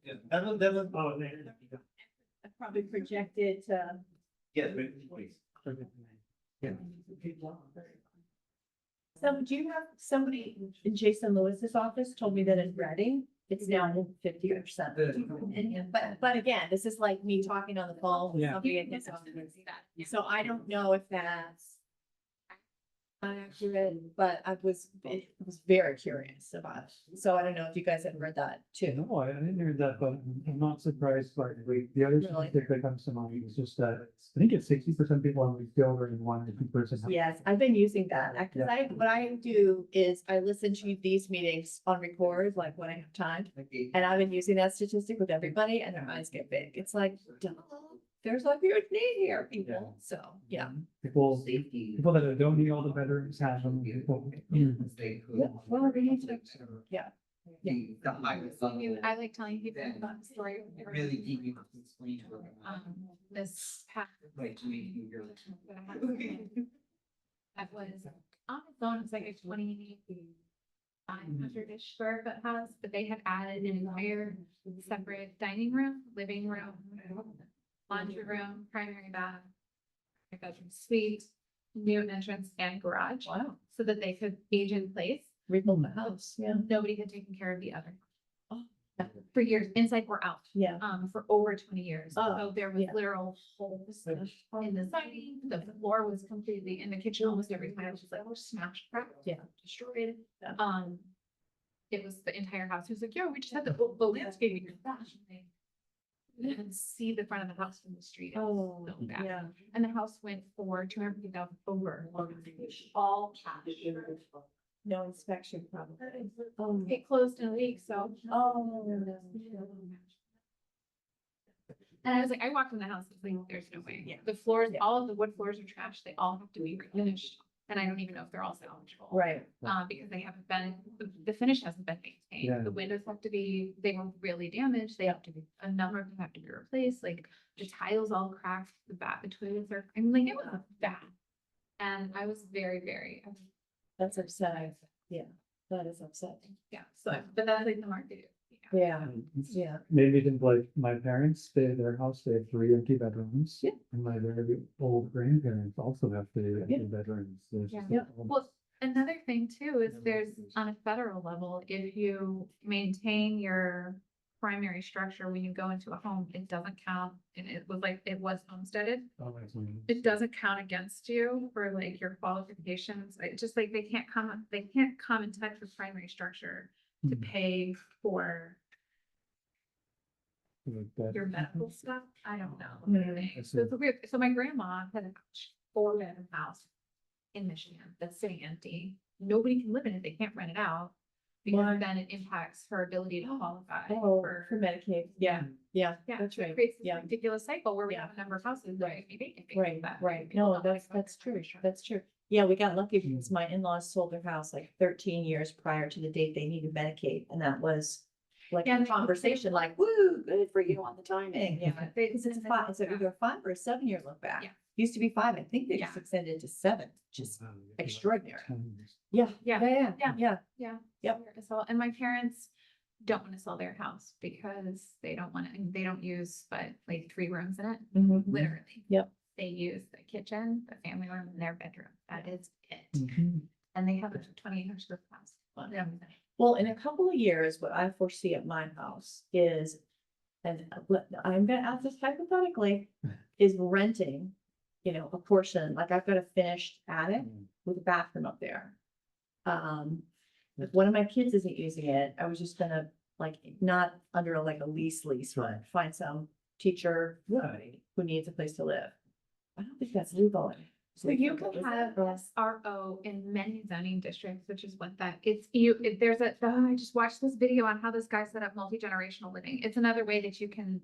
Yeah. Oh, there. Probably projected to. Yes, please. Yeah. So do you have somebody in Jason Lewis's office told me that in Reading, it's now 50%. But again, this is like me talking on the phone with Yeah. somebody in his office. So I don't know if that's accurate, but I was very curious about it. So I don't know if you guys had read that too. No, I didn't hear that, but I'm not surprised by the other Really? statistic that comes to mind is just that I think it's 60% people on Wakefield are in 1 to 2%. Yes, I've been using that, because what I do is I listen to these meetings on record, like when I have time. And I've been using that statistic with everybody and their eyes get big. It's like, duh, there's a huge need here, people. So, yeah. People Safety. People that don't need all the veterans have them. People, Yeah, well, we need to, yeah. The highest. I like telling people about the story. Really deep, you have to explain to them. This past. Right, to make you hear. That was on its own, it's like a 500-ish square foot house, but they had added an entire separate dining room, living room, laundry room, primary bath, bedroom suite, new entrance and garage, Wow. so that they could age in place. Rebuild the house, yeah. Nobody had taken care of the other. Oh. For years, inside or out, Yeah. for over 20 years. Oh, So there was yeah. literal holes in the siding, the floor was completely, in the kitchen, almost every time, it was just like smashed, cracked, Yeah. destroyed. Yeah. It was the entire house. He was like, yo, we just had the landscaping. You didn't see the front of the house from the street. It was so bad. Yeah. And the house went for 250,000 over. All cash. No inspection probably. It closed in a week, so. Oh. And I was like, I walked in the house, I was like, there's no way. Yeah. The floors, Yeah. all of the wood floors are trash. They all have to be refinished. And I don't even know if they're all salvageable. Right. Because they haven't been, the finish hasn't been Yeah. maintained. The windows have to be, they were really damaged. They have to be, a number of them have to be replaced, like the tiles all cracked, the toilets are, I mean, like, it was bad. And I was very, very, That's upsetting. Yeah, that is upsetting. yeah, so, but that's like the market. Yeah, yeah. Maybe even like my parents, their house, they have 3 empty bedrooms. Yeah. And my very old grandparents also have 3 empty bedrooms. There's Yeah. just Yeah. a- Well, another thing too is there's, on a federal level, if you maintain your primary structure when you go into a home, it doesn't count. And it was like, it was homesteaded. Oh, I see. It doesn't count against you for like your qualifications. It's just like, they can't come in touch with primary structure to Hmm. pay for Like that. your medical stuff. I don't know. Mhm. I So it's weird. So my grandma had a 4-bedroom house in Michigan that's sitting empty. Nobody can live in it. They can't rent it out. Because Why? then it impacts her ability to qualify Oh, for. for Medicaid. Yeah, yeah, Yeah, that's so it right. creates this Yeah. ridiculous cycle where we Yeah. have a number of houses that Right. may be vacant because of Right, that. right. People No, don't that's like true. primary structure. That's true. Yeah, we got lucky because my in-laws sold their house like 13 years prior to the date they needed Medicaid, and that was like Yeah, a and they- conversation, like, woo, good for you on the timing. Yeah. Because it's five, it's either a 5 or a 7-year look back. Yeah. Used to be 5. I think they just Yeah. extended to 7, just Wow, you get extraordinary. like 10 years. Yeah, Yeah. yeah, Yeah. yeah. Yeah. Yep. So, and my parents don't want to sell their house because they don't want to, they don't use but like 3 rooms in it, Mhm. literally. Yep. They use the kitchen, the family room and their bedroom. That is it. Mhm. And they have a 2,800 square foot house. and everything. Well, in a couple of years, what I foresee at my house is, and I'm gonna ask this hypothetically, is renting, a portion, like I've got a finished attic with a bathroom up there. If one of my kids isn't using it, I was just gonna, like, not under like a lease, but find some teacher who needs a place to live. I don't think that's legal. So you can have SRO in many zoning districts, which is what that, there's I just watched this video on how this guy set up multi-generational living. It's another way that you can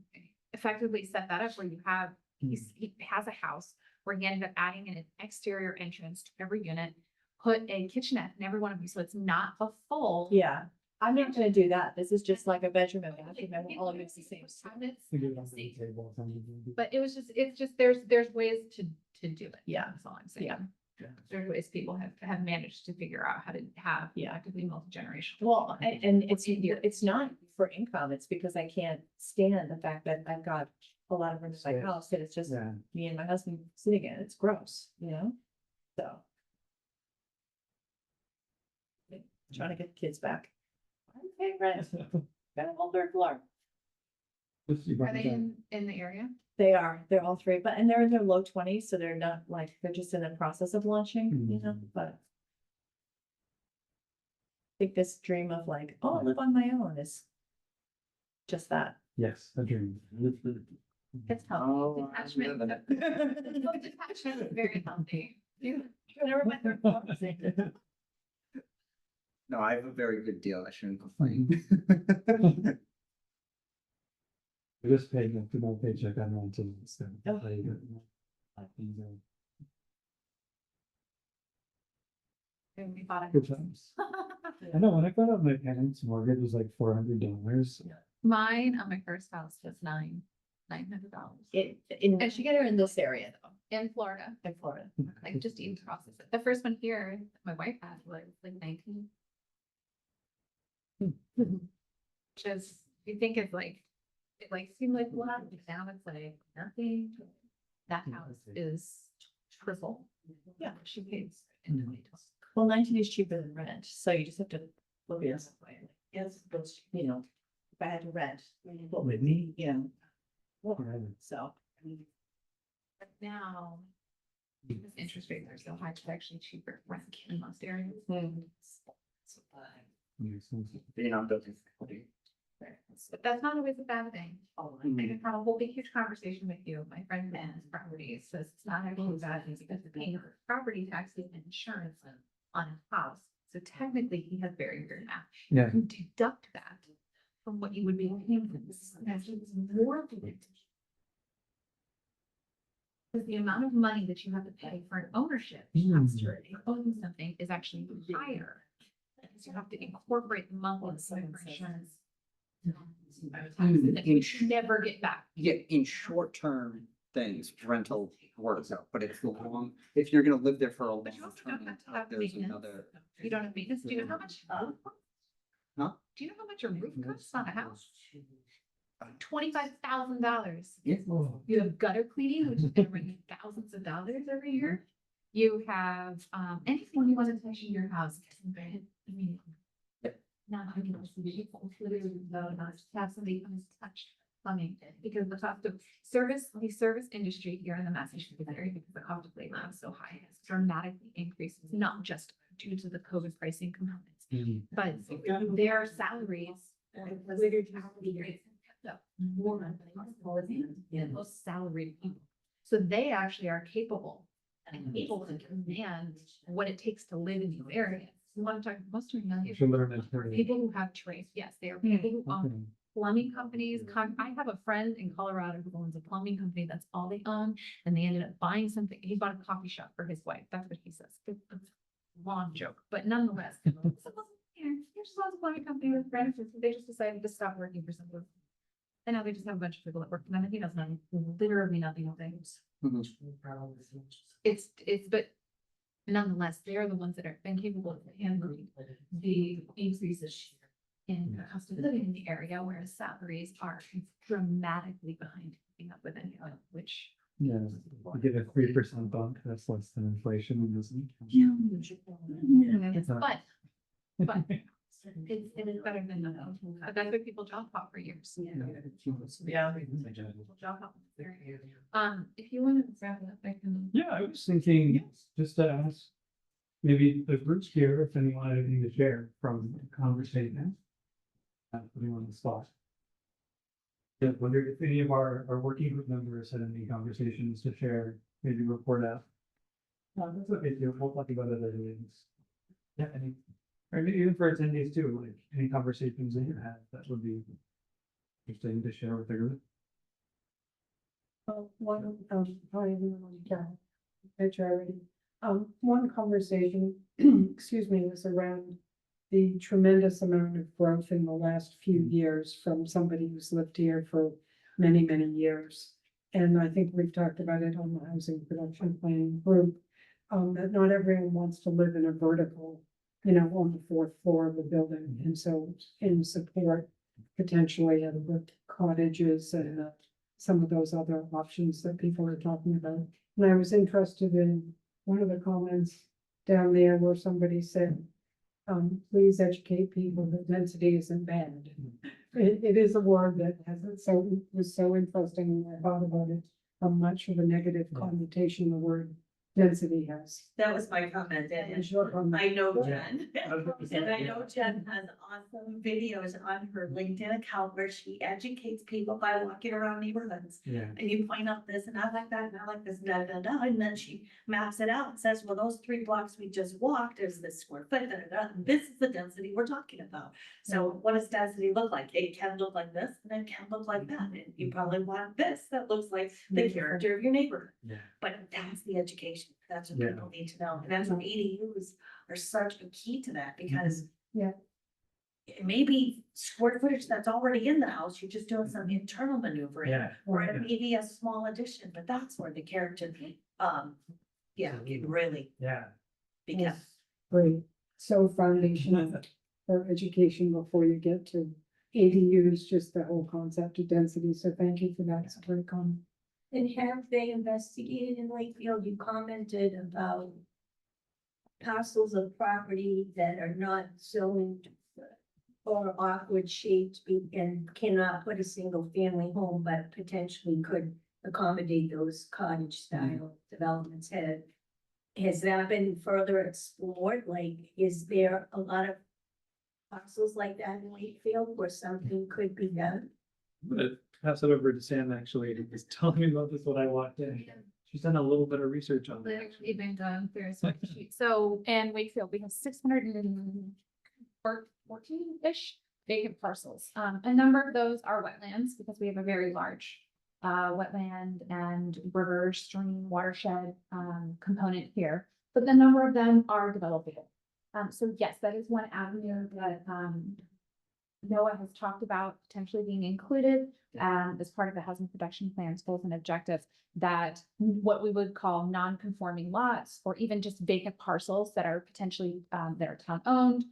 effectively set that up where you have, he has a house where he ended up adding an exterior entrance to every unit, put a kitchenette in every one of them, so it's not a full. Yeah, I'm not gonna do that. This is just like a bedroom and bathroom, and all of it's the same. Cabinets, We do it on the safe. table, something. But it's just, there's ways to do it. Yeah. That's all I'm saying. Yeah. There's ways people have managed to figure out how to have Yeah. actively multi-generational. Well, and it's not for income, it's because I can't stand the fact that I've got a lot of room in my Yeah. house, and it's just Yeah. me and my husband sitting in it. It's gross, so. Trying to get the kids back. Okay, right, gotta hold their floor. Are they in the area? They're all three, and they're in their low twenties, so they're not like, they're just in the process of launching, but. I think this dream of like, oh, I live on my own is just that. Yes, a dream. It's healthy. Detachment. Detachment is very healthy. Never mind their conversation. No, I have a very good deal. I shouldn't complain. We just paid a two month paycheck on renting, so. Oh. And we bought a Good times. I know, when I got out my parents' mortgage was like $400. Mine on my first house was $900. And she got her in this area though, In Florida, in Florida. like just to even process it. The first one here, my wife had was like 19. Just, you think it's like, it like seemed like a lot, but now it's like nothing. That house is triple. Yeah. She pays. in Well, 19 is cheaper than rent, so you just have to look at it that way. Yes, but if I had to rent, what would Whitney? so. But now, because interest rates are so high, it's actually cheaper to rent in most areas. You're not building equity. But that's not always a bad thing. I can have a whole big huge conversation with you. My friend manages properties, says it's not actually a bad thing because they're paying property taxes and insurance on a house. So technically, he has very weird math. Yeah. You deduct that from what you would be paying for this. That's more than it. Because the amount of money that you have to pay for an ownership after owning something is actually higher. Because you have to incorporate the monthly insurance. That you should never get back. Yeah, in short-term things, rental works out, but it's the long, if you're gonna live there for a long But you also don't term, have to have there's maintenance. another. You don't have maintenance. Do you know how much? Huh? Do you know how much a roof costs on a house? $25,000. Yeah. You have gutter cleaning, which is gonna run you thousands of dollars every year. You have, anything you want to touch in your house. I mean. Now I can also be people literally go not to have somebody come and touch plumbing because the cost of the service industry here in the Massachusetts area, because the cost of labor is so high, has dramatically increased. It's not just due to the COVID pricing components, but their salaries. More than most salaried people. So they actually are capable and able to command what it takes to live in these areas. We want to talk most of them. Should learn that for People who have trades, yes, they are people who own plumbing companies. I have a friend in Colorado who owns a plumbing company. That's all they own. And they ended up buying something. He bought a coffee shop for his wife. That's what he says. It's a long joke, but nonetheless. Here's a plumbing company with benefits. They just decided to stop working for someone. And now they just have a bunch of people that work for them. And he does nothing, literally nothing all day. But nonetheless, they are the ones that are incapable of handling the increases in the cost of living in the area, whereas salaries are dramatically behind keeping up with anyone, which Yeah, you get a 3% bump, that's less than inflation, isn't it? But it is better than nothing. That's what people job hop for years. Yeah. Job hop. If you want to wrap it up, I can. Yeah, I was thinking, just to ask, maybe the groups here, if anyone had anything to share from the conversation. Putting on the spot. Yeah, wonder if any of our working group members had any conversations to share, maybe report out. That's okay too, we'll talk about other things. Yeah, or maybe even for attendees too, like any conversations that you had, that would be interesting to share with the group. One, probably picture already. One conversation, excuse me, was around the tremendous amount of growth in the last few years from somebody who's lived here for many, many years. And I think we've talked about it on the housing production planning group, that not everyone wants to live in a vertical, on the fourth floor of the building. And so in support potentially of the cottages and some of those other options that people are talking about. And I was interested in one of the comments down there where somebody said, please educate people that density isn't bad. It is a word that was so interesting when I thought about it, how much of a negative connotation the word density has. That was my comment, and It's your comment. I know Jen. Yeah. And I know Jen has awesome videos on her LinkedIn account where she educates people by walking around neighborhoods. Yeah. And you point out this and I like that, and I like this, da, da, da, and then she maps it out and says, well, those 3 blocks we just walked, there's this square foot, da, da, da. This is the density we're talking about. So what does density look like? It can look like this, and it can look like that, and you probably want this that looks like the character of your neighborhood. Yeah. But that's the education, that's what Yeah. people need to know, and that's what ADUs are such a key to that, because. Yeah. It may be square footage that's already in the house, you're just doing some internal maneuvering. Yeah. Or it may be a small addition, but that's where the character, it really Yeah. becomes. Great, so foundational for education before you get to ADUs, just the whole concept of density, so thank you for that, it's a great comment. And have they investigated in Wakefield? You commented about parcels of property that are not zoned or awkward shaped and cannot put a single family home, but potentially could accommodate those cottage style developments. Has that been further explored? Like, is there a lot of parcels like that in Wakefield where something could be done? I'm gonna pass it over to Sam, actually, who was telling me about this when I walked in. She's done a little bit of research on that. Literally been done through a spreadsheet. So in Wakefield, we have 614-ish vacant parcels. A number of those are wetlands because we have a very large wetland and river stream watershed component here. But the number of them are developable. So yes, that is one avenue that NOAA has talked about potentially being included as part of the housing production plan's goals and objectives, that what we would call non-conforming lots or even just vacant parcels that are potentially that are town owned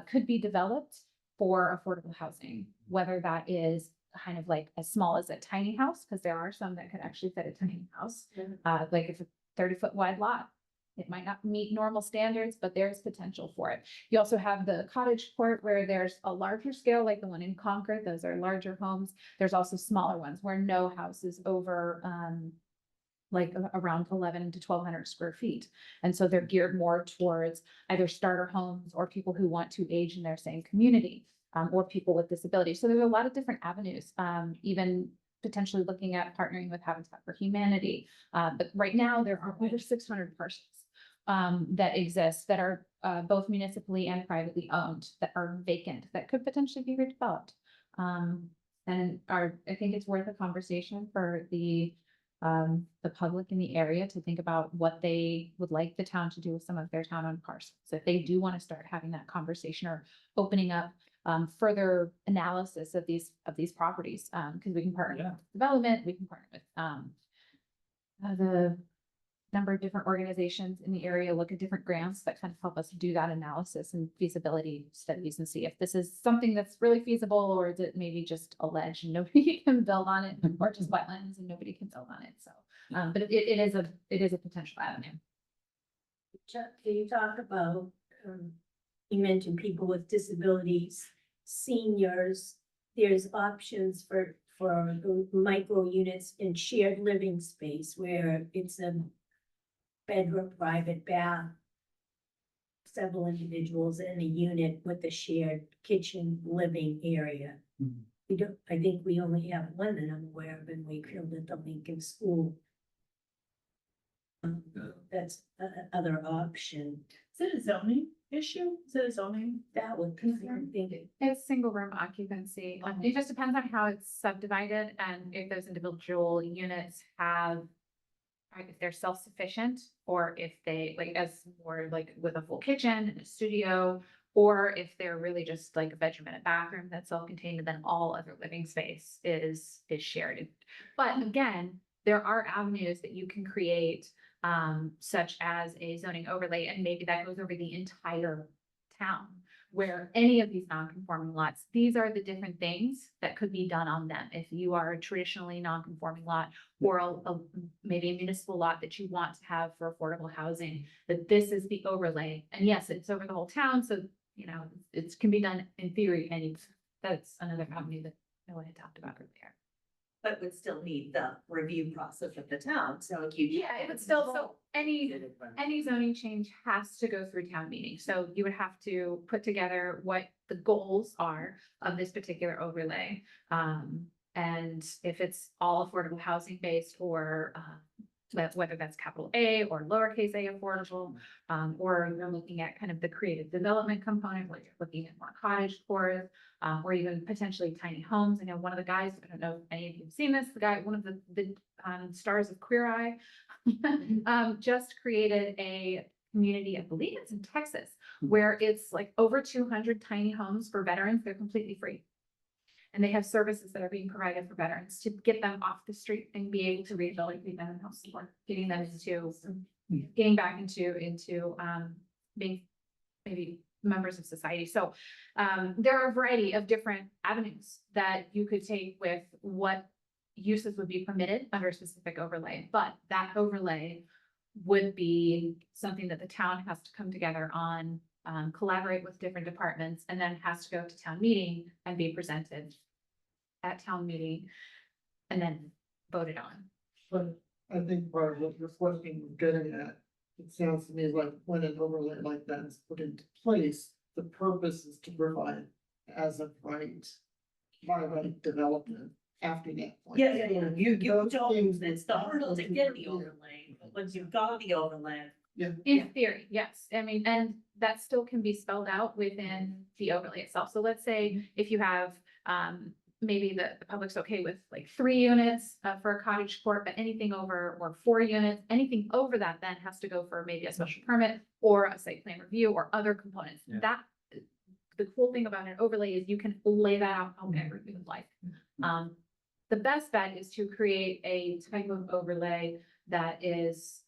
could be developed for affordable housing, whether that is kind of like as small as a tiny house, because there are some that could actually fit a tiny house, like if a 30-foot wide lot. It might not meet normal standards, but there's potential for it. You also have the cottage court where there's a larger scale, like the one in Concord. Those are larger homes. There's also smaller ones where no house is over like around 11 to 1,200 square feet. And so they're geared more towards either starter homes or people who want to age in their same community, or people with disabilities. So there's a lot of different avenues, even potentially looking at partnering with Habitat for Humanity. But right now there are over 600 parcels that exist that are both municipally and privately owned that are vacant that could potentially be redeveloped. And I think it's worth a conversation for the public in the area to think about what they would like the town to do with some of their town-owned parcels. If they do want to start having that conversation or opening up further analysis of these properties, because we can partner with development, we can partner with the number of different organizations in the area, look at different grants that kind of help us do that analysis and feasibility studies and see if this is something that's really feasible, or is it maybe just a ledge and nobody can build on it, or just wetlands and nobody can build on it. So But it is a potential avenue. Chuck, can you talk about, you mentioned people with disabilities, seniors, there's options for the micro units in shared living space where it's a bedroom, private bath, several individuals in a unit with a shared kitchen living area. Mhm. We don't, I think we only have one that I'm aware of in Wakefield at the Lincoln School. That's other option. Is it a zoning issue? Is it a zoning? That would concern me. It's single room occupancy. It just depends on how it's subdivided and if those individual units have, if they're self-sufficient or if they like as more like with a full kitchen and a studio, or if they're really just like a bedroom and a bathroom that's self-contained, and then all other living space is shared. But again, there are avenues that you can create, such as a zoning overlay, and maybe that goes over the entire town, where any of these non-conforming lots, these are the different things that could be done on them. If you are a traditionally non-conforming lot or maybe a municipal lot that you want to have for affordable housing, that this is the overlay. And yes, it's over the whole town, so you know, it can be done in theory, and that's another avenue that Noah had talked about earlier. But would still need the review process of the town, so if you. Yeah, it would still, so any zoning change has to go through town meeting. So you would have to put together what the goals are of this particular overlay. And if it's all affordable housing based or, whether that's capital A or lowercase a affordable, or you're looking at kind of the creative development component, where you're looking at more cottage cores, or even potentially tiny homes. I know one of the guys, I don't know if any of you have seen this, the guy, one of the stars of Queer Eye, just created a community, I believe it's in Texas, where it's like over 200 tiny homes for veterans. They're completely free. And they have services that are being provided for veterans to get them off the street and be able to rehabilitate them and help support, getting them into, getting back into being maybe members of society. So there are a variety of different avenues that you could take with what uses would be permitted under a specific overlay, but that overlay would be something that the town has to come together on, collaborate with different departments, and then has to go to town meeting and be presented at town meeting and then voted on. But I think part of what your question was getting at, it sounds to me like when an overlay like that is put into place, the purpose is to provide as of right, by right development after that point. Yeah, you Those don't, things it's the hurdle to get the overlay, but once you've got the overlay. In theory, yes. I mean, and that still can be spelled out within the overlay itself. So let's say if you have, maybe the public's okay with like 3 units for a cottage court, but anything over, or 4 units, anything over that then has to go for maybe a special permit or a site plan review or other components. Yeah. That, the cool thing about an overlay is you can lay that out however you would like. The best bet is to create a type of overlay that is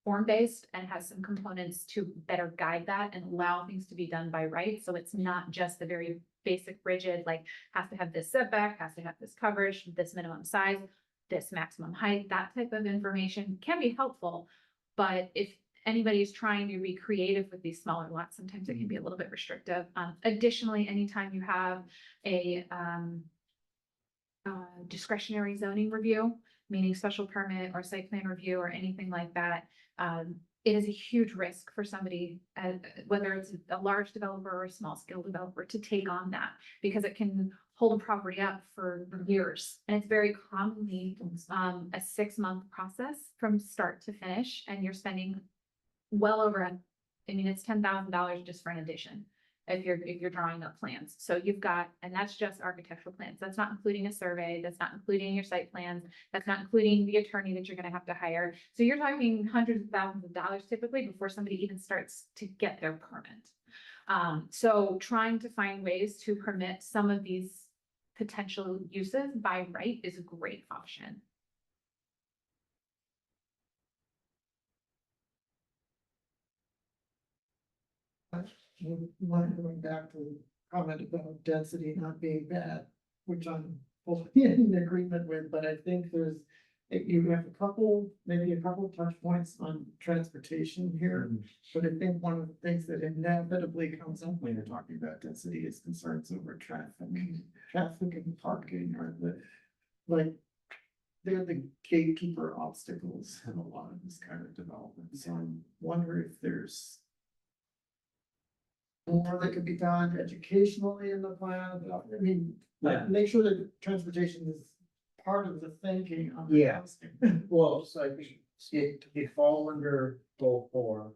form-based and has some components to better guide that and allow things to be done by right. So it's not just the very basic rigid, like has to have this setback, has to have this coverage, this minimum size, this maximum height. That type of information can be helpful. But if anybody's trying to be creative with these smaller lots, sometimes it can be a little bit restrictive. Additionally, anytime you have a discretionary zoning review, meaning special permit or site plan review or anything like that, it is a huge risk for somebody, whether it's a large developer or a small scale developer, to take on that, because it can hold a property up for years. And it's very commonly a 6-month process from start to finish, and you're spending well over it's $10,000 just for an addition if you're drawing up plans. So you've got, and that's just architectural plans. That's not including a survey. That's not including your site plans. That's not including the attorney that you're going to have to hire. So you're talking hundreds of thousands of dollars typically before somebody even starts to get their permit. So trying to find ways to permit some of these potential uses by right is a great option. Going back to the comment about density not being bad, which I'm fully in agreement with, but I think there's You have maybe a couple touch points on transportation here. But I think one of the things that inevitably comes up when you're talking about density is concerns over traffic and parking or they're the gatekeeper obstacles in a lot of this kind of development. So I'm wondering if there's more that could be done educationally in the plan. I mean, Yeah. make sure that transportation is part of the thinking on the Yeah. housing. Well, so I think it fall under goal 4,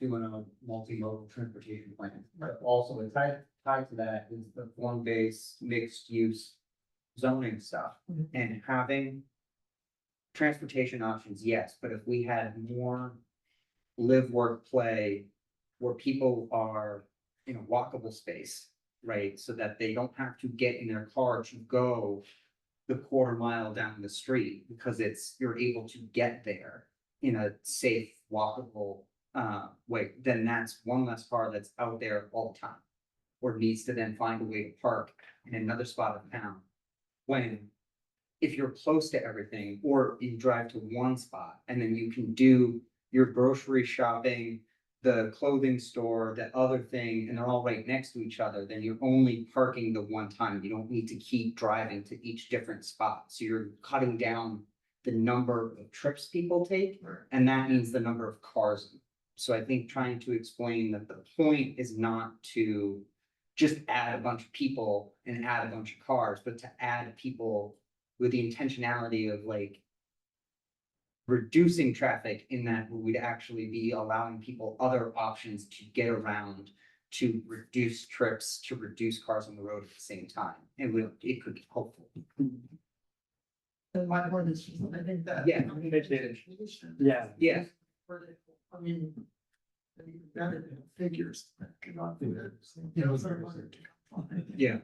doing a multimodal transportation plan. But also it's tied to that is the form-based mixed use zoning stuff and having transportation options, yes, but if we had more live, work, play, where people are in a walkable space, right? So that they don't have to get in their car to go the quarter mile down the street because you're able to get there in a safe, walkable way, then that's one less car that's out there all the time. Or needs to then find a way to park in another spot of town. When if you're close to everything, or you drive to one spot and then you can do your grocery shopping, the clothing store, the other thing, and they're all right next to each other, then you're only parking the one time. You don't need to keep driving to each different spot. So you're cutting down the number of trips people take, and that means the number of cars. So I think trying to explain that the point is not to just add a bunch of people and add a bunch of cars, but to add people with the intentionality of like reducing traffic in that we'd actually be allowing people other options to get around, to reduce trips, to reduce cars on the road at the same time. And it could be helpful. And my point is, I think that. Yeah. Yeah. Yeah. I mean. That figures cannot do that. Those are hard to come by. Yeah.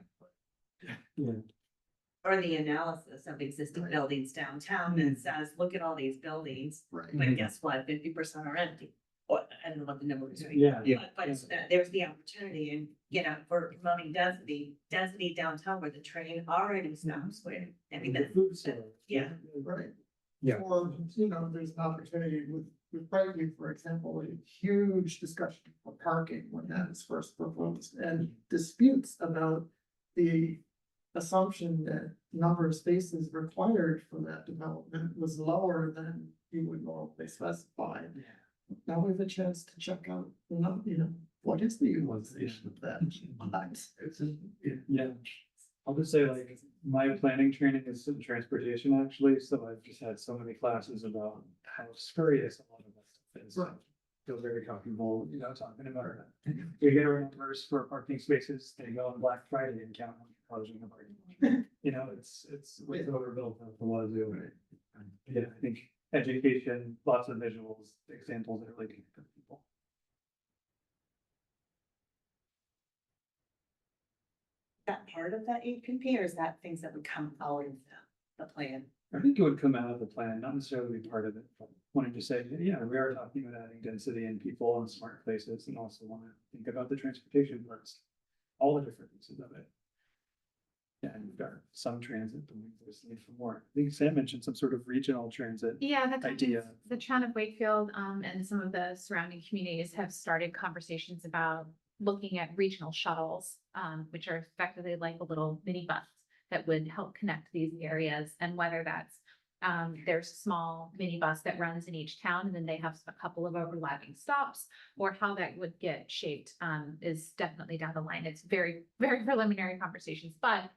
Or the analysis of existing buildings downtown and says, look at all these buildings, Right. but guess what, 50% are empty. Or, I don't know what the number is, right? Yeah. Yeah. But it's, there's the opportunity and, for promoting density downtown where the train already stops where, I mean, The food store. yeah. Right. Yeah. Or, there's an opportunity with Wakefield, for example, a huge discussion for parking when that was first proposed and disputes about the assumption that number of spaces required for that development was lower than you would normally specify. Now we have a chance to check out, what is the utilization of that? Yeah, I'll just say like, my planning training is in transportation actually, so I've just had so many classes about how spurious a lot of that stuff is. Right. Feel very comfortable, talking about it. You get a reimbursed for parking spaces, they go on Black Friday and count how many cars in the parking lot. It's overbuilt at the wazoo. Yeah, I think education, lots of visuals, examples that really connect with people. That part of that APP, or is that things that would come out of the plan? I think it would come out of the plan, not necessarily be part of it, but wanting to say, yeah, we are talking about adding density and people and smart places, and also want to think about the transportation parts, all the different pieces of it. Yeah, and we've got some transit, but there's need for more. I think Sam mentioned some sort of regional transit. Yeah, that's Idea. the town of Wakefield, and some of the surrounding communities have started conversations about looking at regional shuttles, which are effectively like a little mini bus that would help connect these areas, and whether that's there's a small mini bus that runs in each town, and then they have a couple of overlapping stops, or how that would get shaped is definitely down the line. It's very, very preliminary conversations, but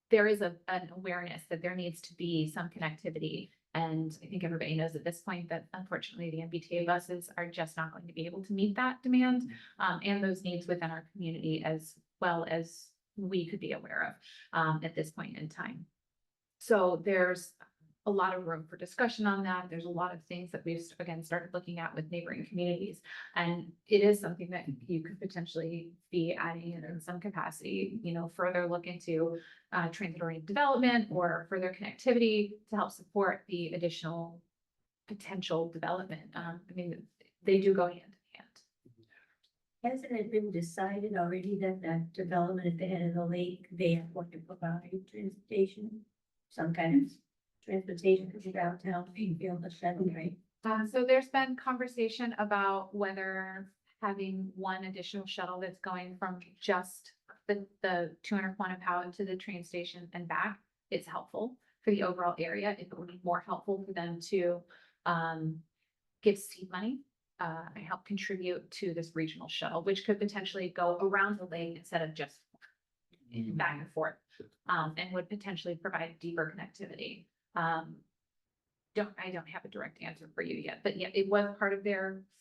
there is an awareness that there needs to be some connectivity. And I think everybody knows at this point that unfortunately the MBTA buses are just not going to be able to meet that demand and those needs within our community, as well as we could be aware of at this point in time. So there's a lot of room for discussion on that. There's a lot of things that we've again started looking at with neighboring communities. And it is something that you could potentially be adding in some capacity, further look into transit-oriented development or further connectivity to help support the additional potential development. They do go hand in hand. Hasn't it been decided already that that development at the head of the lake, they are going to provide transportation, some kind of transportation for downtown Wakefield, the shuttle, right? So there's been conversation about whether having one additional shuttle that's going from just the 200 Quantipout to the train station and back is helpful for the overall area. It would be more helpful for them to give seed money and help contribute to this regional shuttle, which could potentially go around the lake instead of just back and forth, and would potentially provide deeper connectivity. I don't have a direct answer for you yet, but yeah, it was part of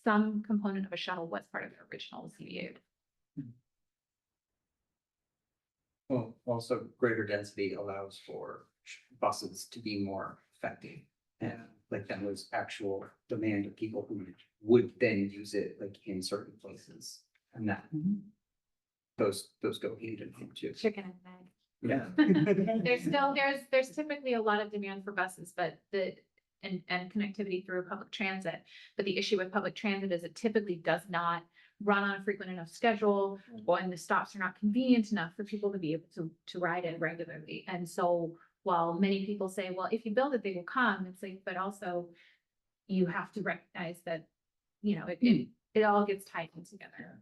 some component of a shuttle was part of their original CBA. Well, also greater density allows for buses to be more effective. And like that was actual demand of people who would then use it like in certain places. And that those go hand in hand too. Chicken and egg. Yeah. There's typically a lot of demand for buses, but and connectivity through public transit. But the issue with public transit is it typically does not run on a frequent enough schedule, and the stops are not convenient enough for people to be able to ride it regularly. And so while many people say, well, if you build it, they will come, it's like, but also you have to recognize that, it all gets tied in together.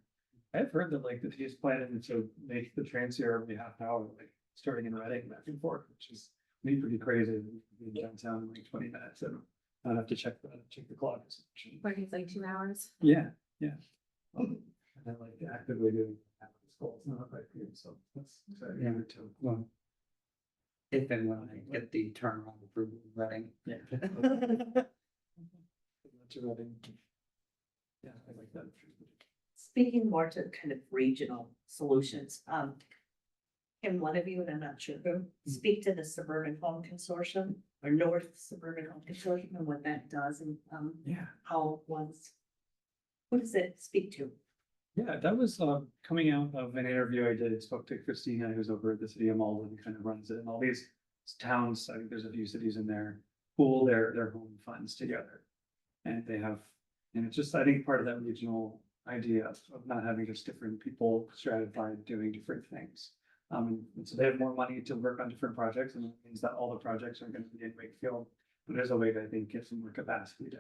I've heard that like the city's planning to make the trains here every half hour, like starting in Reading back and forth, which is pretty crazy. Being downtown in like 20 minutes, and I don't have to check the clock. Like it's like 2 hours. Yeah. And I like actively doing that with school. It's not right here, so that's exciting. Yeah, too. Well, if and when I get the turnaround approval in Reading. Yeah. To Reading. Yeah, I like that. Speaking more to kind of regional solutions, can one of you, and I'm not sure who, speak to the Suburban Home Consortium or North Suburban Home Consortium and what that does and, Yeah. how what does it speak to? Yeah, that was coming out of an interview I did. Spoke to Christina, who's over at the city of Malden, and kind of runs it. And all these towns, I think there's a few cities in there, pool their home funds together. And they have, and it's just, I think part of that regional idea of not having just different people stratified doing different things. And so they have more money to work on different projects, and it means that all the projects are going to be in Wakefield. But there's a way to, I think, get some more capacity to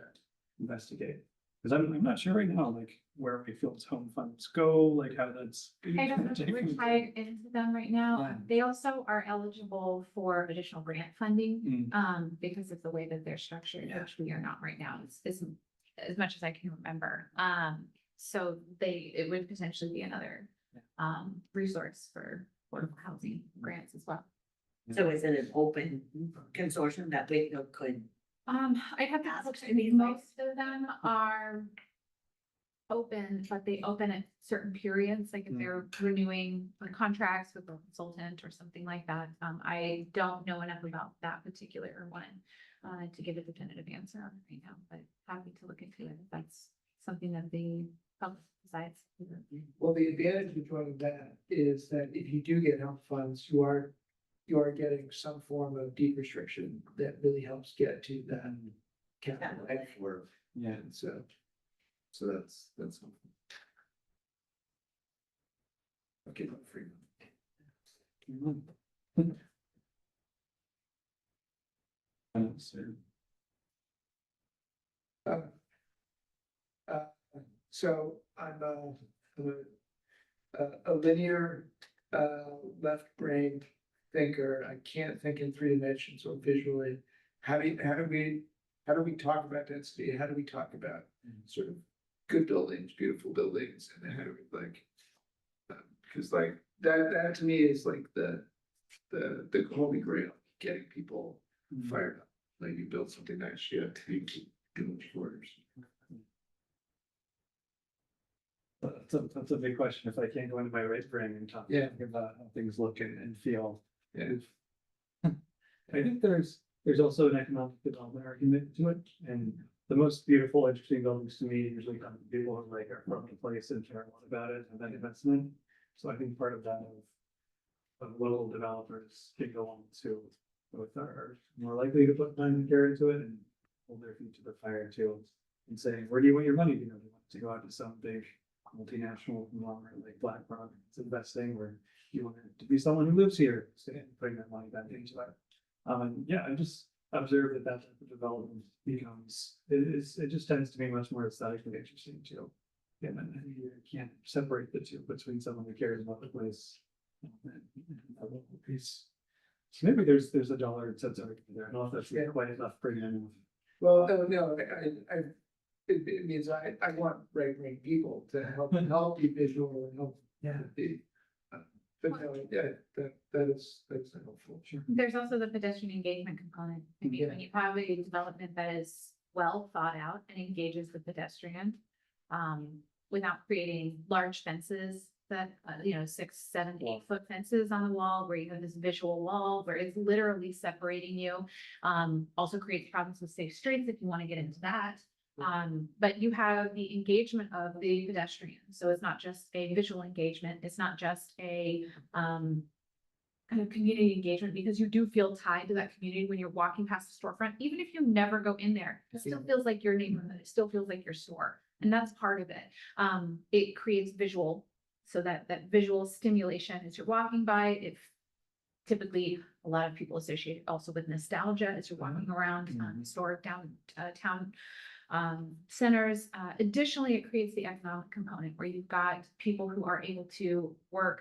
investigate. Because I'm not sure right now, like where Wakefield's home funds go, like how that's. I don't know if we're tied into them right now. Yeah. They also are eligible for additional grant funding, because of the way that they're structured, Yeah. which we are not right now, as much as I can remember. So it would potentially be another, resource for affordable housing grants as well. So is it an open consortium that Wakefield could? I'd have to Ask look, to be like- most of them are open, but they open at certain periods, like if they're renewing the contracts with a consultant or something like that. I don't know enough about that particular one to give a definitive answer on it right now, but happy to look into it if that's something that the public decides. Well, the advantage of joining that is that if you do get health funds, you are getting some form of deed restriction that really helps get to that capital work. Yeah. And so that's something. Okay, free. So I'm a linear, left brain thinker. I can't think in 3 dimensions or visually. How do we talk about density? How do we talk about sort of good buildings, beautiful buildings, and then how do we because like that to me is like the holy grail, getting people fired up. Like you build something nice, you have to keep doing orders. That's a big question. If I can't go into my right brain and talk about how things look and feel. Yeah. I think there's also an economic development argument to it, and the most beautiful, interesting buildings to me usually come from people who like are from the place and care a lot about it and that investment. So I think part of that of local developers can go on to both are more likely to put time and care into it and hold their feet to the fire too, and say, where do you want your money to go? Do you want it to go out to some big multinational conglomerate like BlackRock it's investing, or you want it to be someone who lives here, putting that money back into it? Yeah, observe that that type of development becomes, it just tends to be much more aesthetically interesting too. And then you can't separate the two between someone who cares about the place and a local piece. So maybe there's a dollar and cents argument there. I don't know if that's quite enough for anyone. Well, no, it means I want right-brain people to help be visual and help. Yeah. Be. But no, yeah, that's helpful. Sure. There's also the pedestrian engagement component. I mean, when you have a development that is well thought out and engages the pedestrian, without creating large fences that, 6, 7, 8 foot fences on the wall where you have this visual wall where it's literally separating you. Also creates problems with safe streets if you want to get into that. But you have the engagement of the pedestrian. So it's not just a visual engagement. It's not just a, kind of community engagement, because you do feel tied to that community when you're walking past the storefront. Even if you never go in there, it still feels like your neighborhood. It still feels like your store. And that's part of it. It creates visual, so that visual stimulation as you're walking by. If typically a lot of people associate it also with nostalgia as you're walking around historic downtown centers. Additionally, it creates the economic component where you've got people who are able to work,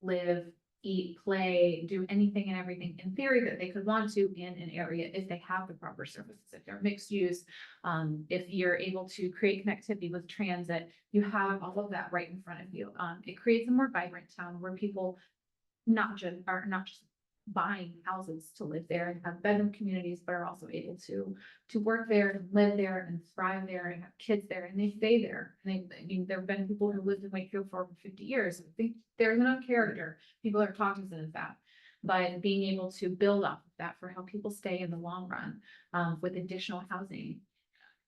live, eat, play, do anything and everything in theory that they could want to in an area if they have the proper services, if they're mixed use, if you're able to create connectivity with transit, you have all of that right in front of you. It creates a more vibrant town where people are not just buying houses to live there and have bedroom communities, but are also able to work there and live there and thrive there and have kids there and they stay there. And there have been people who lived in Wakefield for over 50 years. I think there's enough character. People are cognizant of that. But being able to build off of that for how people stay in the long run, with additional housing.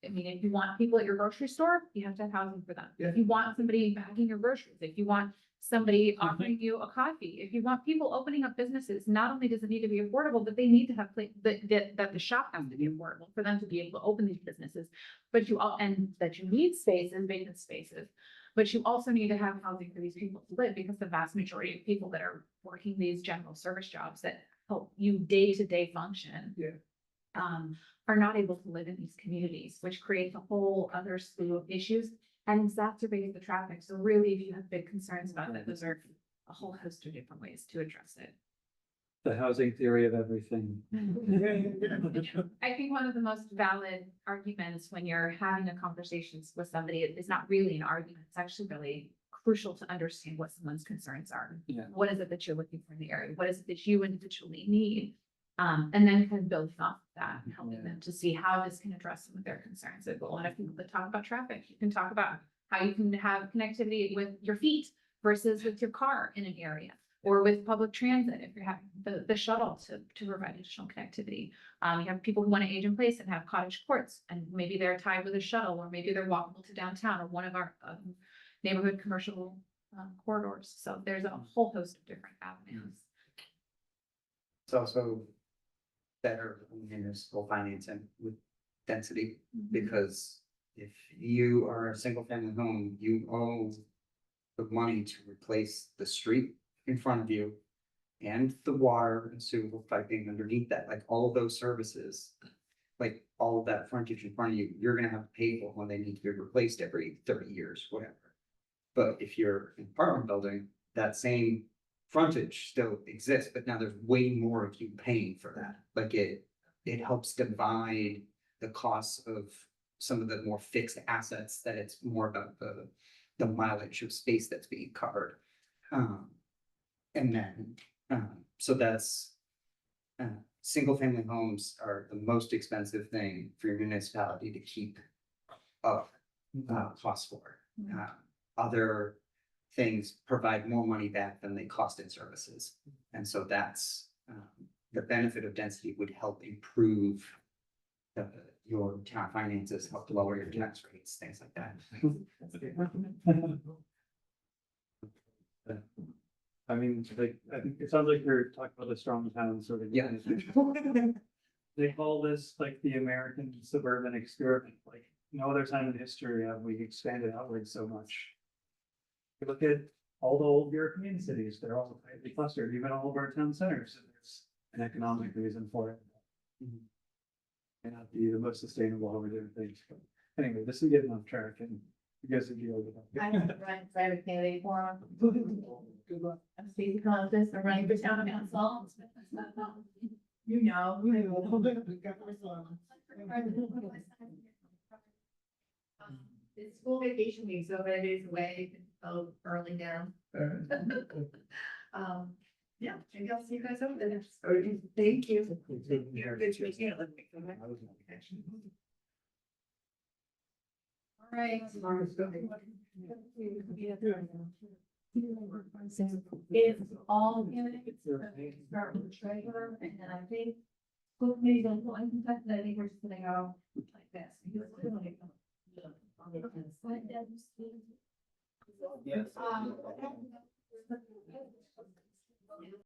I mean, if you want people at your grocery store, you have to have housing for them. Yeah. If you want somebody bagging your groceries, if you want somebody offering you a coffee, if you want people opening up businesses, not only does it need to be affordable, but they need to have that the shop has to be affordable for them to be able to open these businesses. But that you need space and vacant spaces. But you also need to have housing for these people to live, because the vast majority of people that are working these general service jobs that help you day-to-day function. Yeah. Are not able to live in these communities, which creates a whole other slew of issues and exacerbates the traffic. So really, if you have big concerns about that, those are a whole host of different ways to address it. The housing theory of everything. I think one of the most valid arguments when you're having a conversation with somebody is not really an argument. It's actually really crucial to understand what someone's concerns are. Yeah. What is it that you're looking for in the area? What is it that you individually need? And then kind of building off of that and helping them to see how this can address some of their concerns. There's a lot of people that talk about traffic. You can talk about how you can have connectivity with your feet versus with your car in an area, or with public transit if you're having the shuttle to provide additional connectivity. You have people who want to age in place and have cottage courts, and maybe they're tied with a shuttle, or maybe they're walkable to downtown or one of our neighborhood commercial corridors. So there's a whole host of different avenues. It's also better municipal financing with density, because if you are a single family home, you owe the money to replace the street in front of you and the water and sewer piping underneath that, like all of those services, like all of that frontage in front of you, you're gonna have to pay for when they need to be replaced every 30 years, whatever. But if you're an apartment building, that same frontage still exists, but now there's way more of you paying for that. Like it helps divide the costs of some of the more fixed assets, that it's more about the mileage of space that's being covered. And then, so that's, single family homes are the most expensive thing for your municipality to keep up costs for. Other things provide more money back than they cost in services. And so that's, the benefit of density would help improve your town finances, help lower your tax rates, things like that. I mean, like, I think it sounds like you're talking about the strong town sort of. Yeah. They call this like the American suburban experiment, like no other time in history have we expanded outwards so much. You look at all the old European cities, they're all tightly clustered, even all of our town centers, and there's an economic reason for it. may not be the most sustainable how we're doing things. But anyway, this is getting off track and you guys will deal with I'm it. running for a candidate for Good luck. I'm Stacey Collins, I'm running for town council. You know. It's school vacation week, so everybody's away, oh, early now. Yeah, maybe I'll see you guys over there. Thank you. You're good to meet you. All right. If all candidates start with the treasurer, and then I think, well, maybe don't go in contact, I think we're just gonna go like this. Yes. Um,